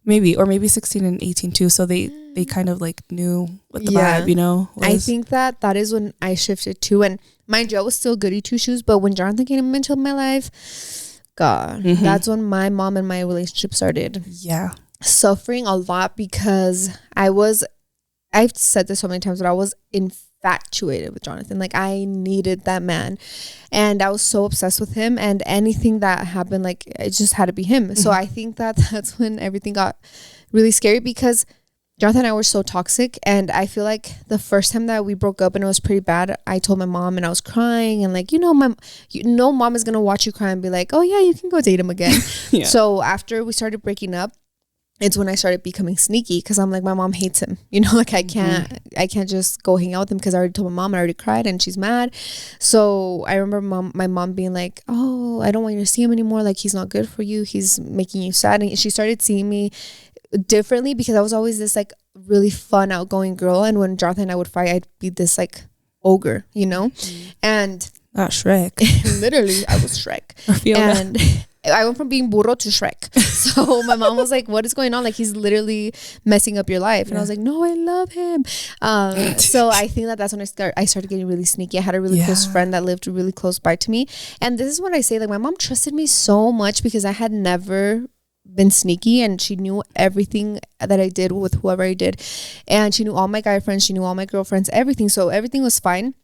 maybe 16 and 18 too. So they kind of like knew what the vibe, you know, was. I think that is when I shifted too. And mind you, I was still goody two shoes. But when Jonathan came into my life, God, that's when my mom and my relationship started. Yeah. Suffering a lot because I've said this so many times, but I was infatuated with Jonathan. Like, I needed that man and I was so obsessed with him, and anything that happened, like, it just had to be him. So I think that's when everything got really scary, because Jonathan and I were so toxic, and I feel like the first time that we broke up and it was pretty bad, I told my mom and I was crying, and like, mom is gonna watch you cry and be like, oh yeah, you can go date him again. So after we started breaking up, it's when I started becoming sneaky, because I'm like, my mom hates him, you know, like I can't just go hang out with him because I already told my mom, I already cried and she's mad. So I remember my mom being like, oh, I don't want you to see him anymore, like he's not good for you, he's making you sad. And she started seeing me differently because I was always this like really fun, outgoing girl, and when Jonathan and I would fight, I'd be this like ogre, you know. And not Shrek. Literally, I was Shrek. And I went from being burro to Shrek. So my mom was like, what is going on? Like, he's literally messing up your life. And I was like, no, I love him. So I think that's when I started getting really sneaky. I had a really close friend that lived really close by to me. And this is what I say, like, my mom trusted me so much because I had never been sneaky, and she knew everything that I did with whoever I did. And she knew all my guy friends. She knew all my girlfriends, everything. So everything was fine.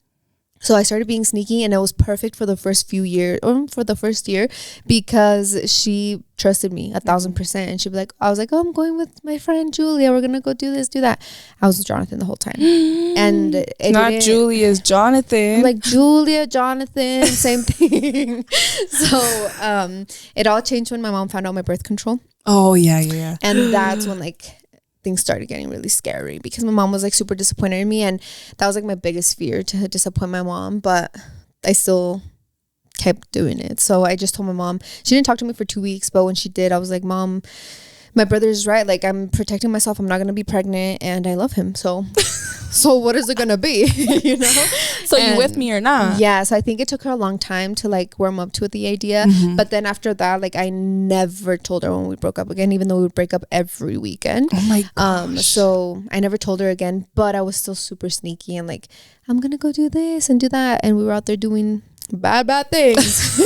So I started being sneaky, and it was perfect for the first few years, or for the first year, because she trusted me 1,000%. And she'd be like, I was like, oh, I'm going with my friend Julia. We're going to go do this, do that. I was with Jonathan the whole time. And it not Julia, it's Jonathan. I'm like, Julia, Jonathan, same thing. So it all changed when my mom found out my birth control. Oh, yeah. And that's when like things started getting really scary, because my mom was like super disappointed in me, and that was like my biggest fear, to disappoint my mom. But I still kept doing it. So I just told my mom. She didn't talk to me for 2 weeks, but when she did, I was like, Mom, my brother's right. Like, I'm protecting myself. I'm not gonna be pregnant, and I love him. So what is it gonna be? You know? So you with me or not? Yeah. So I think it took her a long time to like warm up to the idea. But then after that, like, I never told her when we broke up again, even though we would break up every weekend. Oh my gosh. So I never told her again, but I was still super sneaky and like, I'm gonna go do this and do that, and we were out there doing bad things.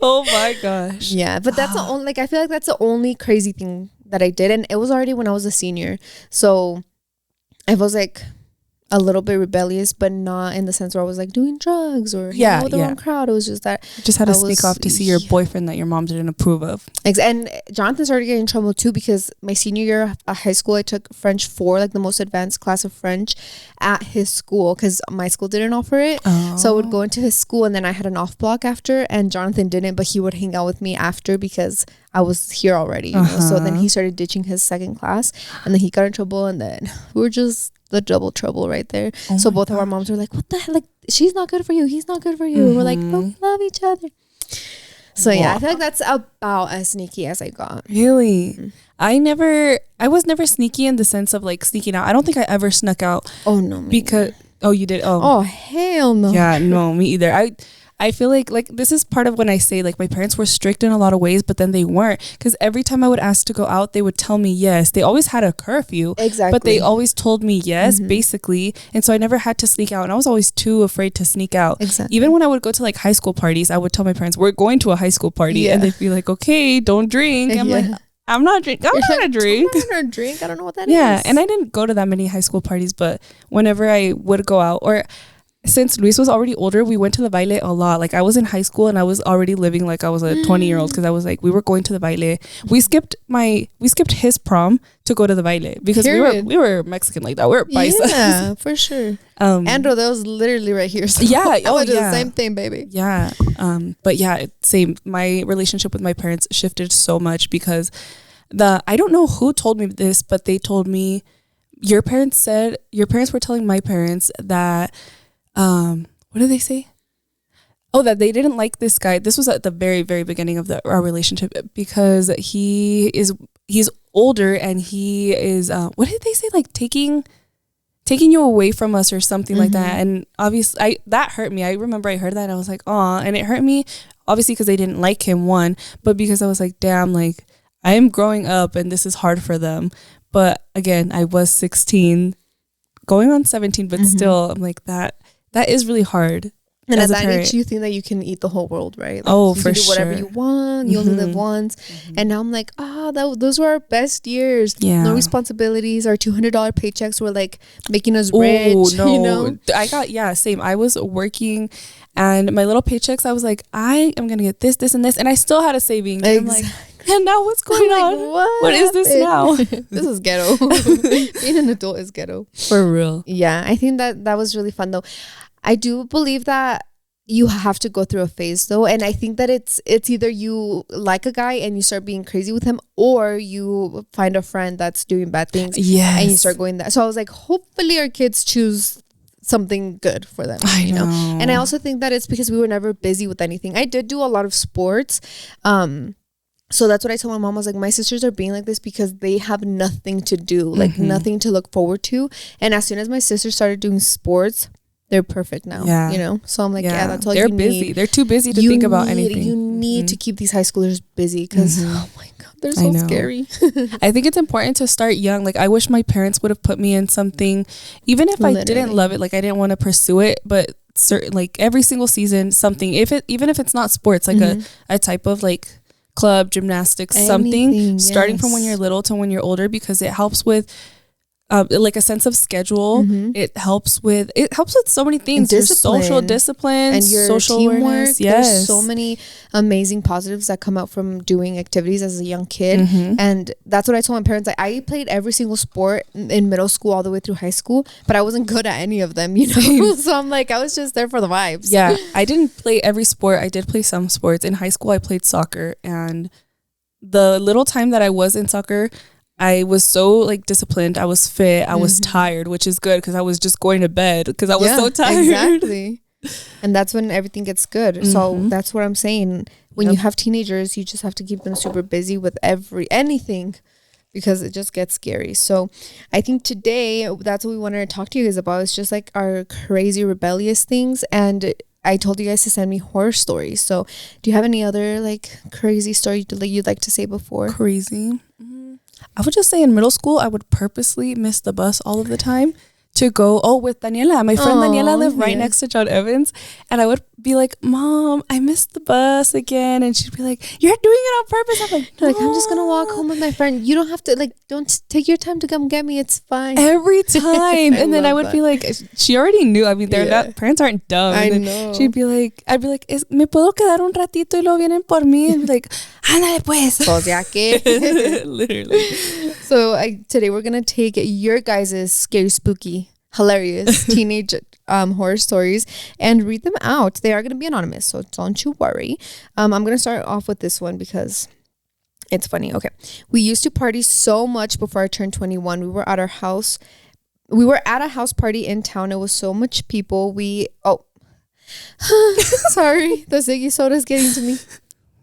Oh my gosh. Yeah, but that's the only, like, I feel like that's the only crazy thing that I did, and it was already when I was a senior. So I was like a little bit rebellious, but not in the sense where I was like doing drugs or hanging out with the wrong crowd. It was just that you just had to sneak off to see your boyfriend that your mom didn't approve of. And Jonathan started getting in trouble too, because my senior year of high school, I took French 4, like the most advanced class of French at his school, because my school didn't offer it. So I would go into his school, and then I had an off block after, and Jonathan didn't, but he would hang out with me after because I was here already, you know? So then he started ditching his second class, and then he got in trouble, and then we were just the double trouble right there. So both of our moms were like, what the hell? Like, she's not good for you, he's not good for you. We're like, we love each other. So yeah, I feel like that's about as sneaky as I got. Really? I was never sneaky in the sense of like sneaking out. I don't think I ever snuck out. Oh no. Because you did? Oh hell no. Yeah, no, me either. I I feel like this is part of when I say like my parents were strict in a lot of ways, but then they weren't, because every time I would ask to go out, they would tell me yes. They always had a curfew, Exactly. but they always told me yes, basically. And so I never had to sneak out, and I was always too afraid to sneak out. Exactly. Even when I would go to like high school parties, I would tell my parents, we're going to a high school party, and they'd be like, okay, don't drink. I'm like, I'm not drinking. I'm not gonna drink. I'm not gonna drink. I don't know what that is. Yeah, and I didn't go to that many high school parties, but whenever I would go out, or since Luis was already older, we went to the baile a lot. Like I was in high school and I was already living like I was a 20-year-old, because I was like, we were going to the baile. We skipped his prom to go to the baile because we were Mexican like that. We were paisa. Yeah, for sure. And Rodeo's literally right here. So yeah, the same thing, baby. Yeah, but yeah, same. My relationship with my parents shifted so much because I don't know who told me this, but they told me your parents were telling my parents that. What did they say? Oh, that they didn't like this guy. This was at the very, very beginning of our relationship, because he's older and he is, what did they say? Like taking you away from us or something like that. And obviously that hurt me. I remember I heard that and I was like, aw, and it hurt me obviously because they didn't like him, one, but because I was like, damn, like I am growing up and this is hard for them. But again, I was 16 going on 17, but still I'm like that is really hard. And at that age, you think that you can eat the whole world, right? Like, you can do whatever you want. You only live once. And now I'm like, those were our best years. Yeah. No responsibilities. Our $200 paychecks were like making us rich. No. You know? Same. I was working, and my little paychecks, I was like, I am gonna get this, and this, and I still had a savings. And I'm like, and now what's going on? What is this now? This is ghetto. Being an adult is ghetto. For real. Yeah, I think that was really fun though. I do believe that you have to go through a phase though, and I think that it's either you like a guy and you start being crazy with him, or you find a friend that's doing bad things, and you start going that. So I was like, hopefully our kids choose something good for them. I know. And I also think that it's because we were never busy with anything. I did do a lot of sports, so that's what I told my mom. I was like, my sisters are being like this because they have nothing to do, like nothing to look forward to. And as soon as my sisters started doing sports, they're perfect now. Yeah. You know? So I'm like, that's all you need. They're busy. They're too busy to think about anything. You need to keep these high schoolers busy because, oh my God, they're so scary. I think it's important to start young. Like, I wish my parents would have put me in something, even if I didn't love it, like I didn't want to pursue it, but certain, like every single season, something, even if it's not sports, like a type of like club, gymnastics, something, starting from when you're little to when you're older, because it helps with like a sense of schedule. It helps with so many things. Your social discipline and your social teamwork. Awareness. Yes. There's so many amazing positives that come out from doing activities as a young kid. And that's what I told my parents. Like, I played every single sport in middle school all the way through high school, but I wasn't good at any of them, you know? So I'm like, I was just there for the vibes. Yeah. I didn't play every sport. I did play some sports. In high school, I played soccer, and the little time that I was in soccer, I was so like disciplined. I was fit. I was tired, which is good because I was just going to bed because I was so tired. Exactly. And that's when everything gets good. So that's what I'm saying. When you have teenagers, you just have to keep them super busy with anything, because it just gets scary. So I think today that's what we wanted to talk to you guys about. It's just like our crazy rebellious things. And I told you guys to send me horror stories. So do you have any other like crazy story you'd like to say before? Crazy. I would just say in middle school, I would purposely miss the bus all of the time to go with Daniela. My friend Daniela lived right next to John Evans, and I would be like, Mom, I missed the bus again, and she'd be like, you're doing it on purpose. I'm like, I'm just gonna walk home with my friend. You don't have to, like, don't take your time to come get me. It's fine. Every time. And then I would be like, she already knew. I mean, parents aren't dumb. I know. She'd be like, I'd be like, me puedo quedar un ratito y luego vienen por mí, and be like, ándale pues. Pues ya que. Literally. So today we're gonna take your guys' scary, spooky, hilarious teenage horror stories and read them out. They are going to be anonymous, so don't you worry. I'm going to start off with this one because it's funny. Okay. We used to party so much before I turned 21. We were at a house party in town. It was so much people. Sorry, the Ziggy soda is getting to me.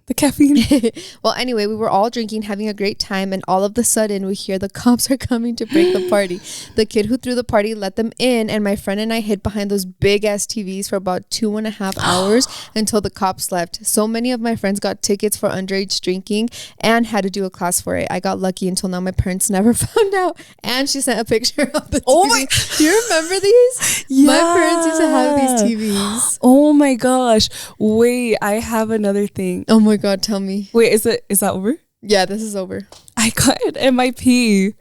The caffeine. Well, anyway, we were all drinking, having a great time, and all of a sudden we hear the cops are coming to break the party. The kid who threw the party let them in, and my friend and I hid behind those big ass TVs for about 2.5 hours until the cops left. So many of my friends got tickets for underage drinking and had to do a class for it. I got lucky until now. My parents never found out, and she sent a picture of the TV. Oh my! Do you remember these? Yeah. My parents used to have these TVs. Oh my gosh! Wait, I have another thing. Oh my God, tell me. Wait, is that over? Yeah, this is over. I got an MIP.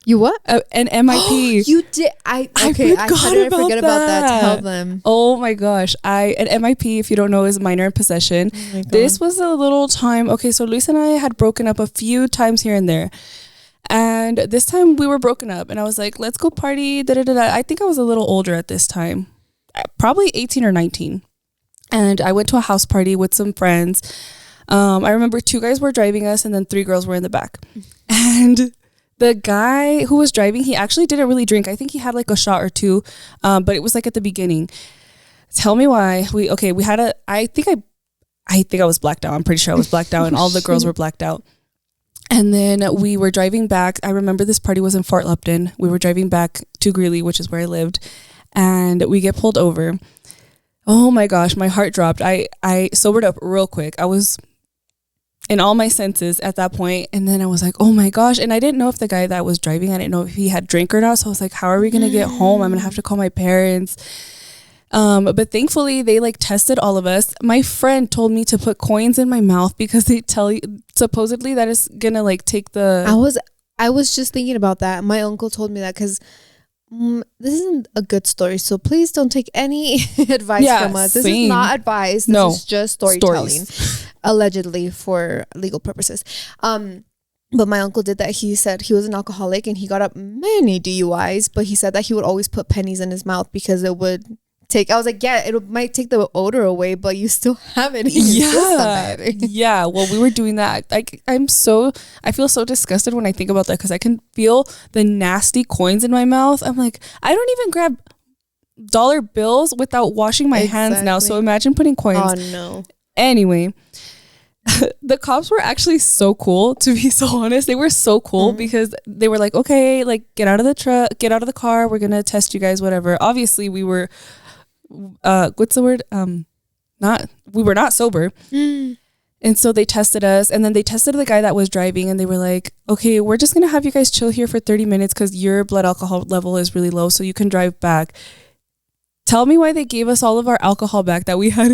You what? An MIP. You did. How did I forget about that? Tell them. Oh my gosh. An MIP, if you don't know, is minor in possession. Oh this was a little time. Okay, so Luis and I had broken up a few times here and there. And this time we were broken up and I was like, let's go party. I think I was a little older at this time. Probably 18 or 19. And I went to a house party with some friends. I remember 2 guys were driving us and then 3 girls were in the back. And the guy who was driving, he actually didn't really drink. I think he had like a shot or 2, but it was like at the beginning. Tell me why. I think I was blacked out. I'm pretty sure I was blacked out and all the girls were blacked out. And then we were driving back. I remember this party was in Fort Lupton. We were driving back to Greeley, which is where I lived. And we get pulled over. Oh my gosh, my heart dropped. I sobered up real quick. I was in all my senses at that point. And then I was like, oh my gosh. And I didn't know if the guy that was driving, I didn't know if he had drank or not. So I was like, how are we going to get home? I'm going to have to call my parents. But thankfully they like tested all of us. My friend told me to put coins in my mouth because they tell you supposedly that is going to like take the... I was just thinking about that. My uncle told me that because this isn't a good story. So please don't take any advice from us. This is not advice. This is just storytelling. Allegedly for legal purposes. But my uncle did that. He said he was an alcoholic and he got up many DUIs, but he said that he would always put pennies in his mouth because it would I was like, yeah, it might take the odor away, but you still have it. Yeah. Well, we were doing that. Like, I feel so disgusted when I think about that because I can feel the nasty coins in my mouth. I'm like, I don't even grab dollar bills without washing my hands now. So imagine putting coins. Oh no. Anyway, the cops were actually so cool, to be so honest. They were so cool because they were like, okay, like get out of the truck, get out of the car. We're going to test you guys, whatever. Obviously we were, what's the word? We were not sober. And so they tested us and then they tested the guy that was driving and they were like, okay, we're just going to have you guys chill here for 30 minutes because your blood alcohol level is really low. So you can drive back. Tell me why they gave us all of our alcohol back that we had.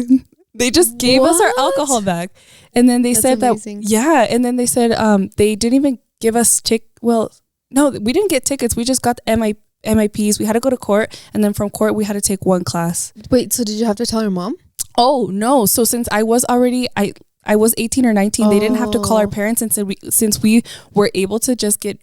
They just gave us our alcohol back. And then they said amazing. And then they said they didn't even give us no, we didn't get tickets. We just got MIPs. We had to go to court. And then from court, we had to take 1 class. Wait, so did you have to tell your mom? Oh, no. So since I was already, I was 18 or 19, they didn't have to call our parents. And since we were able to just get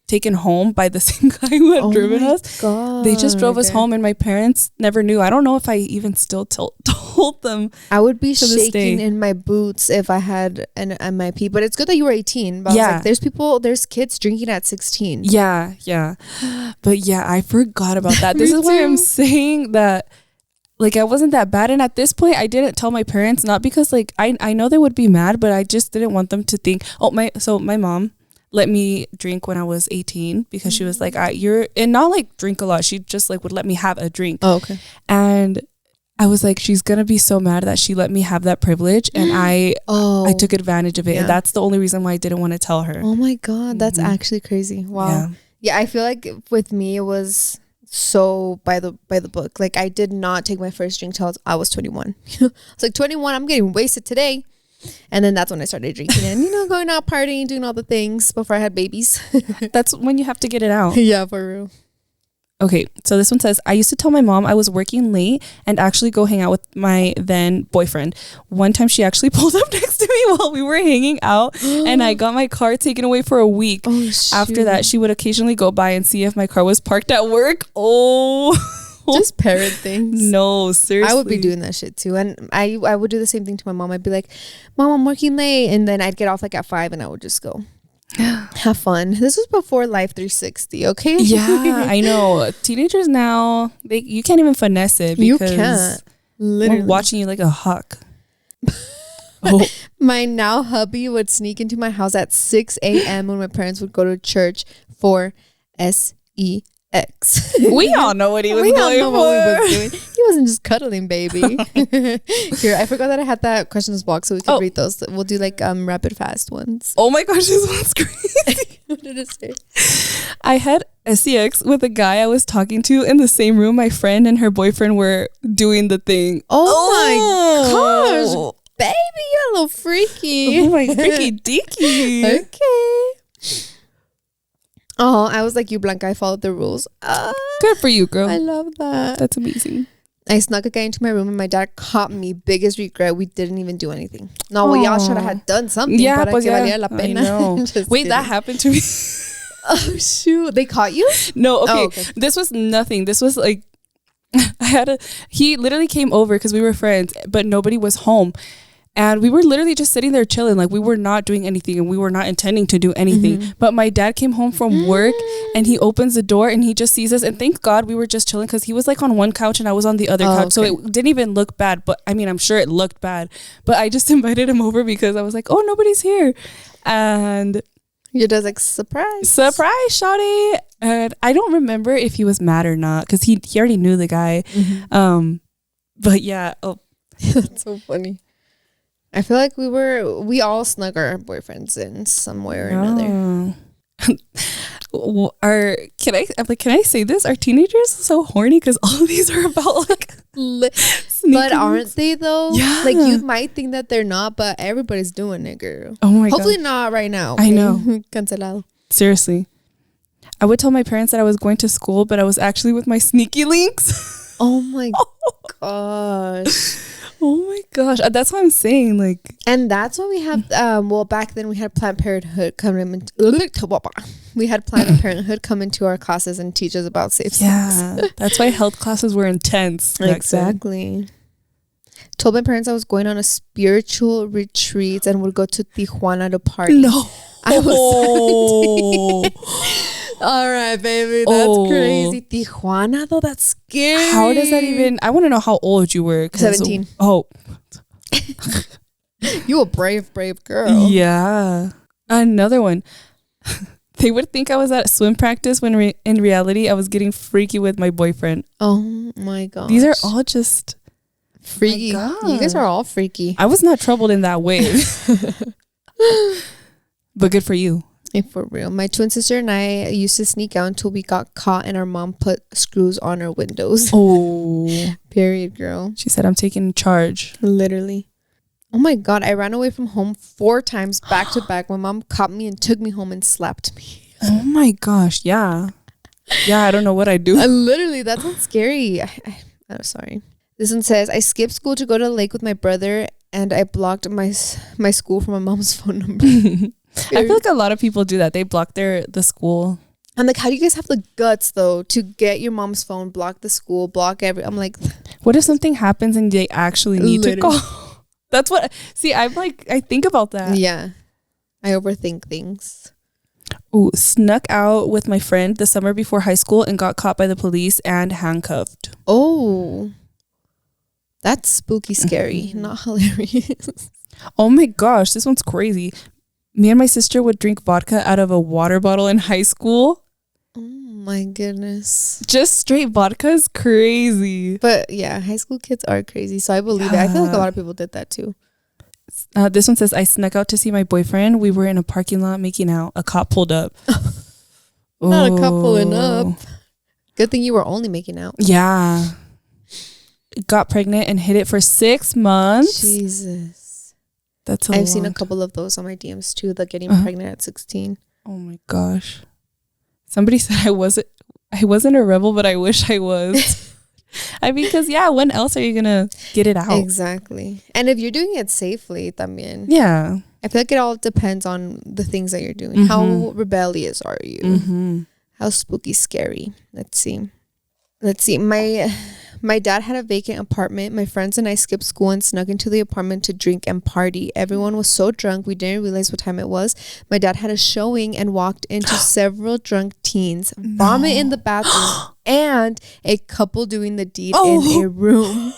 taken home by the same guy who had driven us. God. They just drove us home and my parents never knew. I don't know if I even still told them. I would be shaking in my boots if I had an MIP, but it's good that you were 18. But I was like, there's kids drinking at 16. Yeah. But yeah, I forgot about that. This is why I'm saying that like I wasn't that bad. And at this point I didn't tell my parents, not because like I know they would be mad, but I just didn't want them to think, my mom let me drink when I was 18 because she was like, and not like drink a lot. She just like would let me have a drink. Oh, okay. And I was like, she's going to be so mad that she let me have that privilege. And I took advantage of it. Yeah. And that's the only reason why I didn't want to tell her. Oh my God. That's actually crazy. Wow. Yeah. I feel like with me, it was so by the book. Like I did not take my first drink till I was 21. I was like 21, I'm getting wasted today. And then that's when I started drinking and, going out partying, doing all the things before I had babies. That's when you have to get it out. Yeah, for real. Okay, so this one says, I used to tell my mom I was working late and actually go hang out with my then boyfriend. One time she actually pulled up next to me while we were hanging out and I got my car taken away for a week. Oh, after that, she would occasionally go by and see if my car was parked at work. Just parent things. No, seriously. I would be doing that shit too. And I would do the same thing to my mom. I'd be like, Mom, I'm working late. And then I'd get off like at 5 and I would just go have fun. This was before Life 360, okay? Yeah, I know. Teenagers now, you can't even finesse it because you can't. Literally. we're watching you like a hawk. Oh. My now hubby would sneak into my house at 6 a.m. when my parents would go to church for SEX. We all know what he was We all going know for. what we was doing. He wasn't just cuddling, baby. Here, I forgot that I had that questions block, so we could read those. We'll do like rapid fast ones. Oh my gosh, this one's crazy. What did it say? I had SEX with a guy I was talking to in the same room. My friend and her boyfriend were doing the thing. Oh my gosh, baby, you're a little freaky. Oh my freaky deaky. Okay. Oh, I was like you, Blanca. I followed the rules. Good for you, girl. I love that. That's amazing. I snuck a guy into my room and my dad caught me. Biggest regret, we didn't even do anything. No, well, y'all should have had done something. Yeah, but yeah. la pena. I know. Just Wait, kidding. that happened to me. Oh, shoot. They caught you? No, okay. Oh, okay. This was nothing. This was like, he literally came over because we were friends, but nobody was home. And we were literally just sitting there chilling. Like, we were not doing anything and we were not intending to do anything. Mm-hmm. But my dad came home from work and he opens the door and he just sees us. And thank God we were just chilling because he was like on one couch and I was on the other couch. Okay. So it didn't even look bad. But I mean, I'm sure it looked bad. But I just invited him over because I was like, oh, nobody's here. And your dad's like, surprise, shawty. And I don't remember if he was mad or not because he already knew the guy. Mm-hmm. But yeah. Oh. That's so funny. I feel like we all snug our boyfriends in some way or another. Can I say this? Are teenagers so horny? Because all of these are about like but aren't they though? Yeah. Like you might think that they're not, but everybody's doing it, girl. Oh my god. Hopefully not right now. Okay? I know. Cancelado. Seriously. I would tell my parents that I was going to school, but I was actually with my sneaky links. Oh my gosh. Oh my gosh. That's what I'm saying. Like, and that's why we have well, back then we had Planned Parenthood come into our classes and teach us about safe sex. Yeah. That's why health classes were intense. Exactly. Told my parents I was going on a spiritual retreat and would go to Tijuana to party. No. I was 17. All right, baby. That's crazy. Tijuana, though, that's scary. How does that even... I want to know how old you were. 17. Oh. You a brave girl. Yeah. Another one. They would think I was at swim practice when in reality, I was getting freaky with my boyfriend. Oh, my gosh. These are all just... freaky. You guys are all freaky. I was not troubled in that way. But good for you. For real. My twin sister and I used to sneak out until we got caught and our mom put screws on our windows. Oh. Period, girl. She said, I'm taking charge. Literally. Oh my God. I ran away from home 4 times back to back. My mom caught me and took me home and slapped me. Oh my gosh. Yeah. Yeah, I don't know what I do. Literally, that sounds scary. I'm sorry. This one says, I skipped school to go to the lake with my brother and I blocked my school from my mom's phone number. I feel like a lot of people do that. They block the school. I'm like, how do you guys have the guts though to get your mom's phone, block the school, block I'm like, what if something happens and they actually need to call? That's what. See, I'm like, I think about that. Yeah, I overthink things. Ooh, snuck out with my friend the summer before high school and got caught by the police and handcuffed. Oh, that's spooky, scary, not hilarious. Oh my gosh, this one's crazy. Me and my sister would drink vodka out of a water bottle in high school. Oh my goodness. Just straight vodka is crazy. But yeah, high school kids are crazy. So I believe it. I feel like a lot of people did that too. This one says, I snuck out to see my boyfriend. We were in a parking lot making out. A cop pulled up. Not a cop pulling up. Good thing you were only making out. Yeah. Got pregnant and hid it for 6 months. Jesus. That's I've seen a couple of those on my DMs too, the getting pregnant at 16. Oh my gosh. Somebody said I wasn't a rebel, but I wish I was. I mean, because when else are you gonna get it out? Exactly. And if you're doing it safely, también. Yeah. I feel like it all depends on the things that you're doing. Mm-hmm. How rebellious are you? Mm-hmm. How spooky, scary. Let's see. My dad had a vacant apartment. My friends and I skipped school and snuck into the apartment to drink and party. Everyone was so drunk, we didn't realize what time it was. My dad had a showing and walked into several drunk teens, vomit in the bathroom, and a couple doing the deed in a room.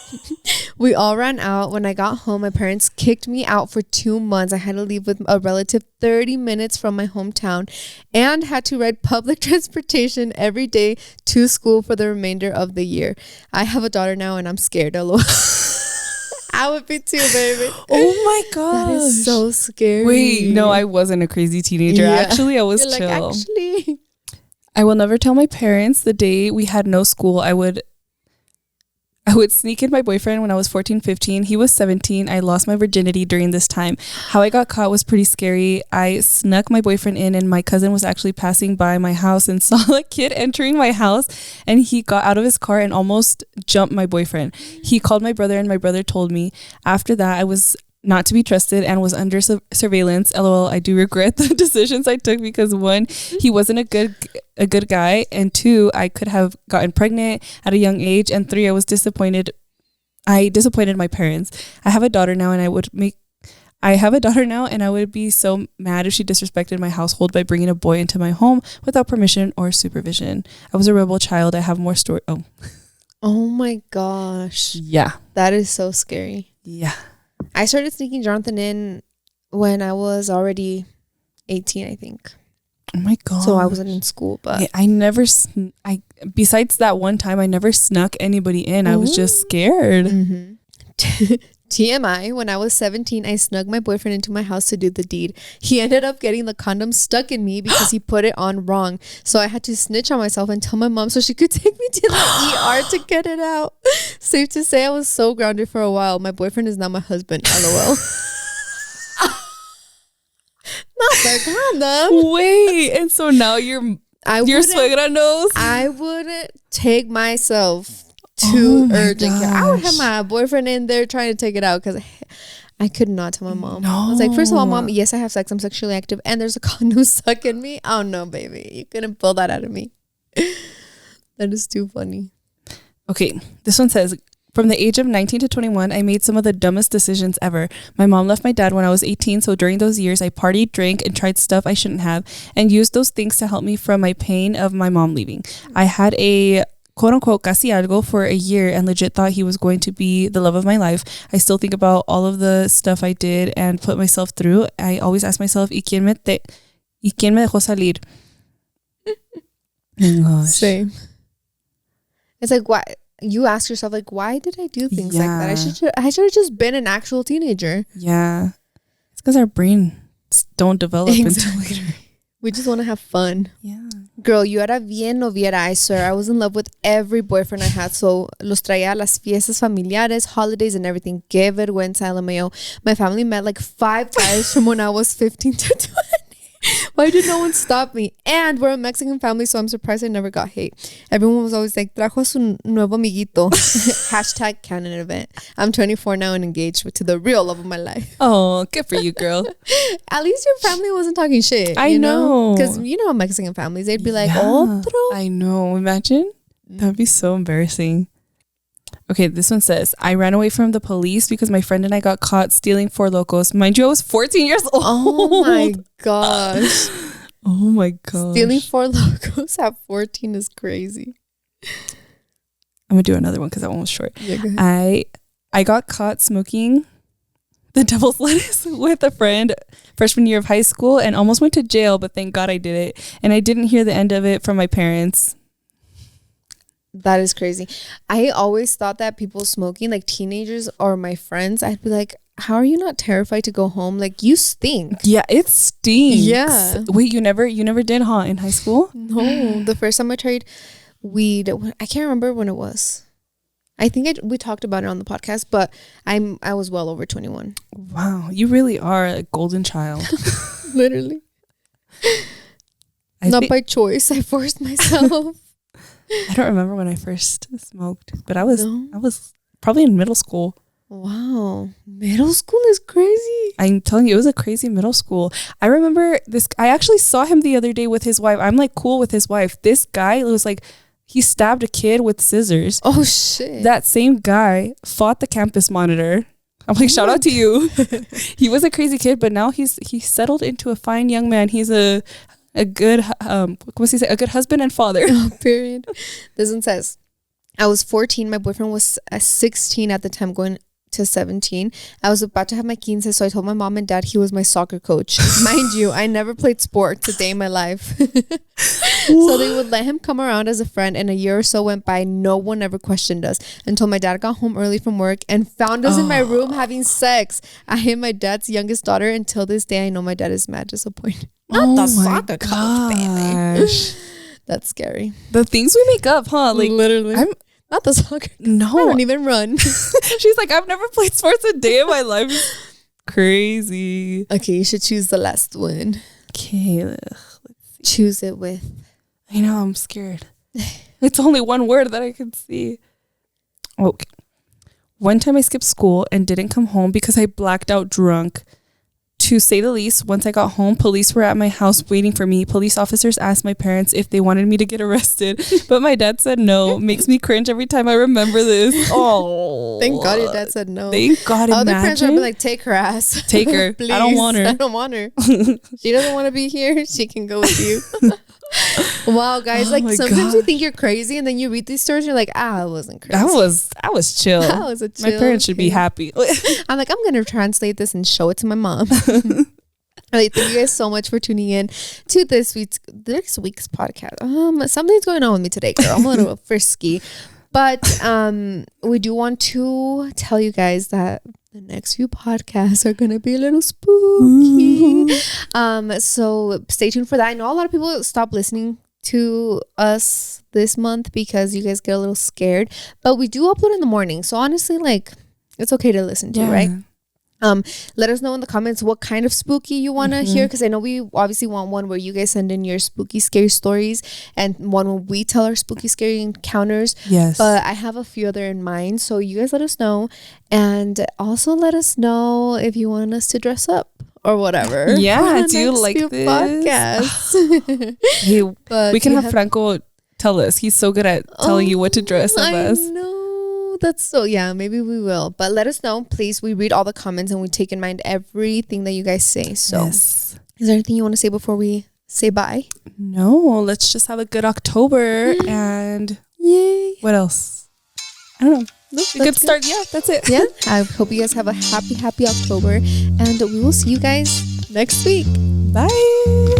We all ran out. When I got home, my parents kicked me out for 2 months. I had to leave with a relative 30 minutes from my hometown and had to ride public transportation every day to school for the remainder of the year. I have a daughter now and I'm scared. LOL. I would be too, baby. Oh my gosh. That is so scary. Wait, no, I wasn't a crazy teenager. Yeah. Actually, I was You're chill. like, actually. I will never tell my parents the day we had no school. I would sneak in my boyfriend when I was 14, 15. He was 17. I lost my virginity during this time. How I got caught was pretty scary. I snuck my boyfriend in and my cousin was actually passing by my house and saw a kid entering my house, and he got out of his car and almost jumped my boyfriend. He called my brother and my brother told me. After that, I was not to be trusted and was under surveillance. LOL, I do regret the decisions I took because 1, he wasn't a good guy, and 2, I could have gotten pregnant at a young age, and 3, I disappointed my parents. I have a daughter now and I would be so mad if she disrespected my household by bringing a boy into my home without permission or supervision. I was a rebel child. I have more story. Oh my gosh. Yeah. That is so scary. Yeah. I started sneaking Jonathan in when I was already 18, I think. Oh my god! So I wasn't in school, but I never. Besides that one time, I never snuck anybody in. I was just scared. TMI, when I was 17, I snuck my boyfriend into my house to do the deed. He ended up getting the condom stuck in me because he put it on wrong. So I had to snitch on myself and tell my mom so she could take me to the ER to get it out. Safe to say, I was so grounded for a while. My boyfriend is now my husband. LOL. Not the condom. Wait, and so now your suegra knows? I wouldn't take myself to urgent care. I would have my boyfriend in there trying to take it out because I could not tell my mom. No. I was like, first of all, Mom, yes, I have sex. I'm sexually active and there's a condom stuck in me. Oh no, baby. You couldn't pull that out of me. That is too funny. Okay, this one says, from the age of 19 to 21, I made some of the dumbest decisions ever. My mom left my dad when I was 18, so during those years, I partied, drank, and tried stuff I shouldn't have, and used those things to help me from my pain of my mom leaving. I had a quote-unquote casi algo for a year and legit thought he was going to be the love of my life. I still think about all of the stuff I did and put myself through. I always ask myself, ¿Y quién me dejó salir? Oh gosh. Same. It's like, why? You ask yourself, like, why did I do things like that? I should have just been an actual teenager. Yeah. It's because our brains don't develop until later. We just want to have fun. Yeah. Girl, yo era bien noviera, I swear. I was in love with every boyfriend I had. So, los traía a las fiestas familiares, holidays, and everything. Qué vergüenza, LMAO. My family met like 5 guys from when I was 15 to 20. Why did no one stop me? And we're a Mexican family, so I'm surprised I never got hate. Everyone was always like, trajo a su nuevo amiguito. Hashtag canon event. I'm 24 now and engaged to the real love of my life. Oh, good for you, girl. At least your family wasn't talking shit. I know. Because you know Mexican families, they'd be like, otro. I know. Imagine. That would be so embarrassing. Okay, this one says, I ran away from the police because my friend and I got caught stealing 4 Locos. Mind you, I was 14 years old. Oh my gosh. Oh my gosh. Stealing 4 Locos at 14 is crazy. I'm going to do another one because that one was short. Yeah, go ahead. I got caught smoking the devil's lettuce with a friend freshman year of high school and almost went to jail, but thank God I did it. And I didn't hear the end of it from my parents. That is crazy. I always thought that people smoking, like teenagers or my friends, I'd be like, how are you not terrified to go home? Like, you stink. Yeah, it stinks. Yeah. Wait, you never did, huh, in high school? No. The first time I tried weed, I can't remember when it was. I think we talked about it on the podcast, but I was well over 21. Wow, you really are a golden child. Literally. Not by choice. I forced myself. I don't remember when I first smoked, but I was probably in middle school. Wow. Middle school is crazy. I'm telling you, it was a crazy middle school. I remember this. I actually saw him the other day with his wife. I'm like cool with his wife. This guy was like, he stabbed a kid with scissors. Oh, shit. That same guy fought the campus monitor. I'm like, shout out to you. He was a crazy kid, but now he's settled into a fine young man. He's a good a good husband and father. Oh, period. This one says, I was 14. My boyfriend was 16 at the time, going to 17. I was about to have my quince, so I told my mom and dad he was my soccer coach. Mind you, I never played sports a day in my life. So they would let him come around as a friend, and a year or so went by. No one ever questioned us until my dad got home early from work and found us in my room having sex. I am my dad's youngest daughter. Until this day, I know my dad is mad disappointed. Not the soccer coach, baby. That's scary. The things we make up, huh? Like literally. Not the soccer. No. I don't even run. She's like, I've never played sports a day in my life. Crazy. Okay, you should choose the last one. Okay, let's see. Choose it with. I know, I'm scared. It's only one word that I can see. Okay. One time I skipped school and didn't come home because I blacked out drunk. To say the least, once I got home, police were at my house waiting for me. Police officers asked my parents if they wanted me to get arrested, but my dad said no. Makes me cringe every time I remember this. Oh, thank God your dad said no. Thank God. Other parents would be like, take her ass. Take her. Please. I don't want her. I don't want her. She doesn't want to be here. She can go with you. Wow, guys, like sometimes you think you're crazy, and then you read these stories, and you're like, I wasn't crazy. I was chill. I was a chill. My parents should be happy. I'm like, I'm gonna translate this and show it to my mom. Thank you guys so much for tuning in to this week's podcast. Something's going on with me today, girl. I'm a little frisky, but we do want to tell you guys that the next few podcasts are gonna be a little spooky. So stay tuned for that. I know a lot of people stopped listening to us this month because you guys get a little scared, but we do upload in the morning, so honestly, like, it's okay to listen to, right? Let us know in the comments what kind of spooky you want to hear, because I know we obviously want one where you guys send in your spooky scary stories, and one where we tell our spooky scary encounters. Yes, but I have a few other in mind, so you guys let us know, and also let us know if you want us to dress up or whatever. Yeah, do you like this podcast? Hey, we can have Franco tell us. He's so good at telling you what to dress up as. I know. That's so, yeah, maybe we will, but let us know, please. We read all the comments and we take in mind everything that you guys say. So yes. Is there anything you want to say before we say bye? No, let's just have a good October. And yay, what else? I don't know. Nope, a good start. Yeah, that's it. Yeah, I hope you guys have a happy October, and we will see you guys next week. Bye.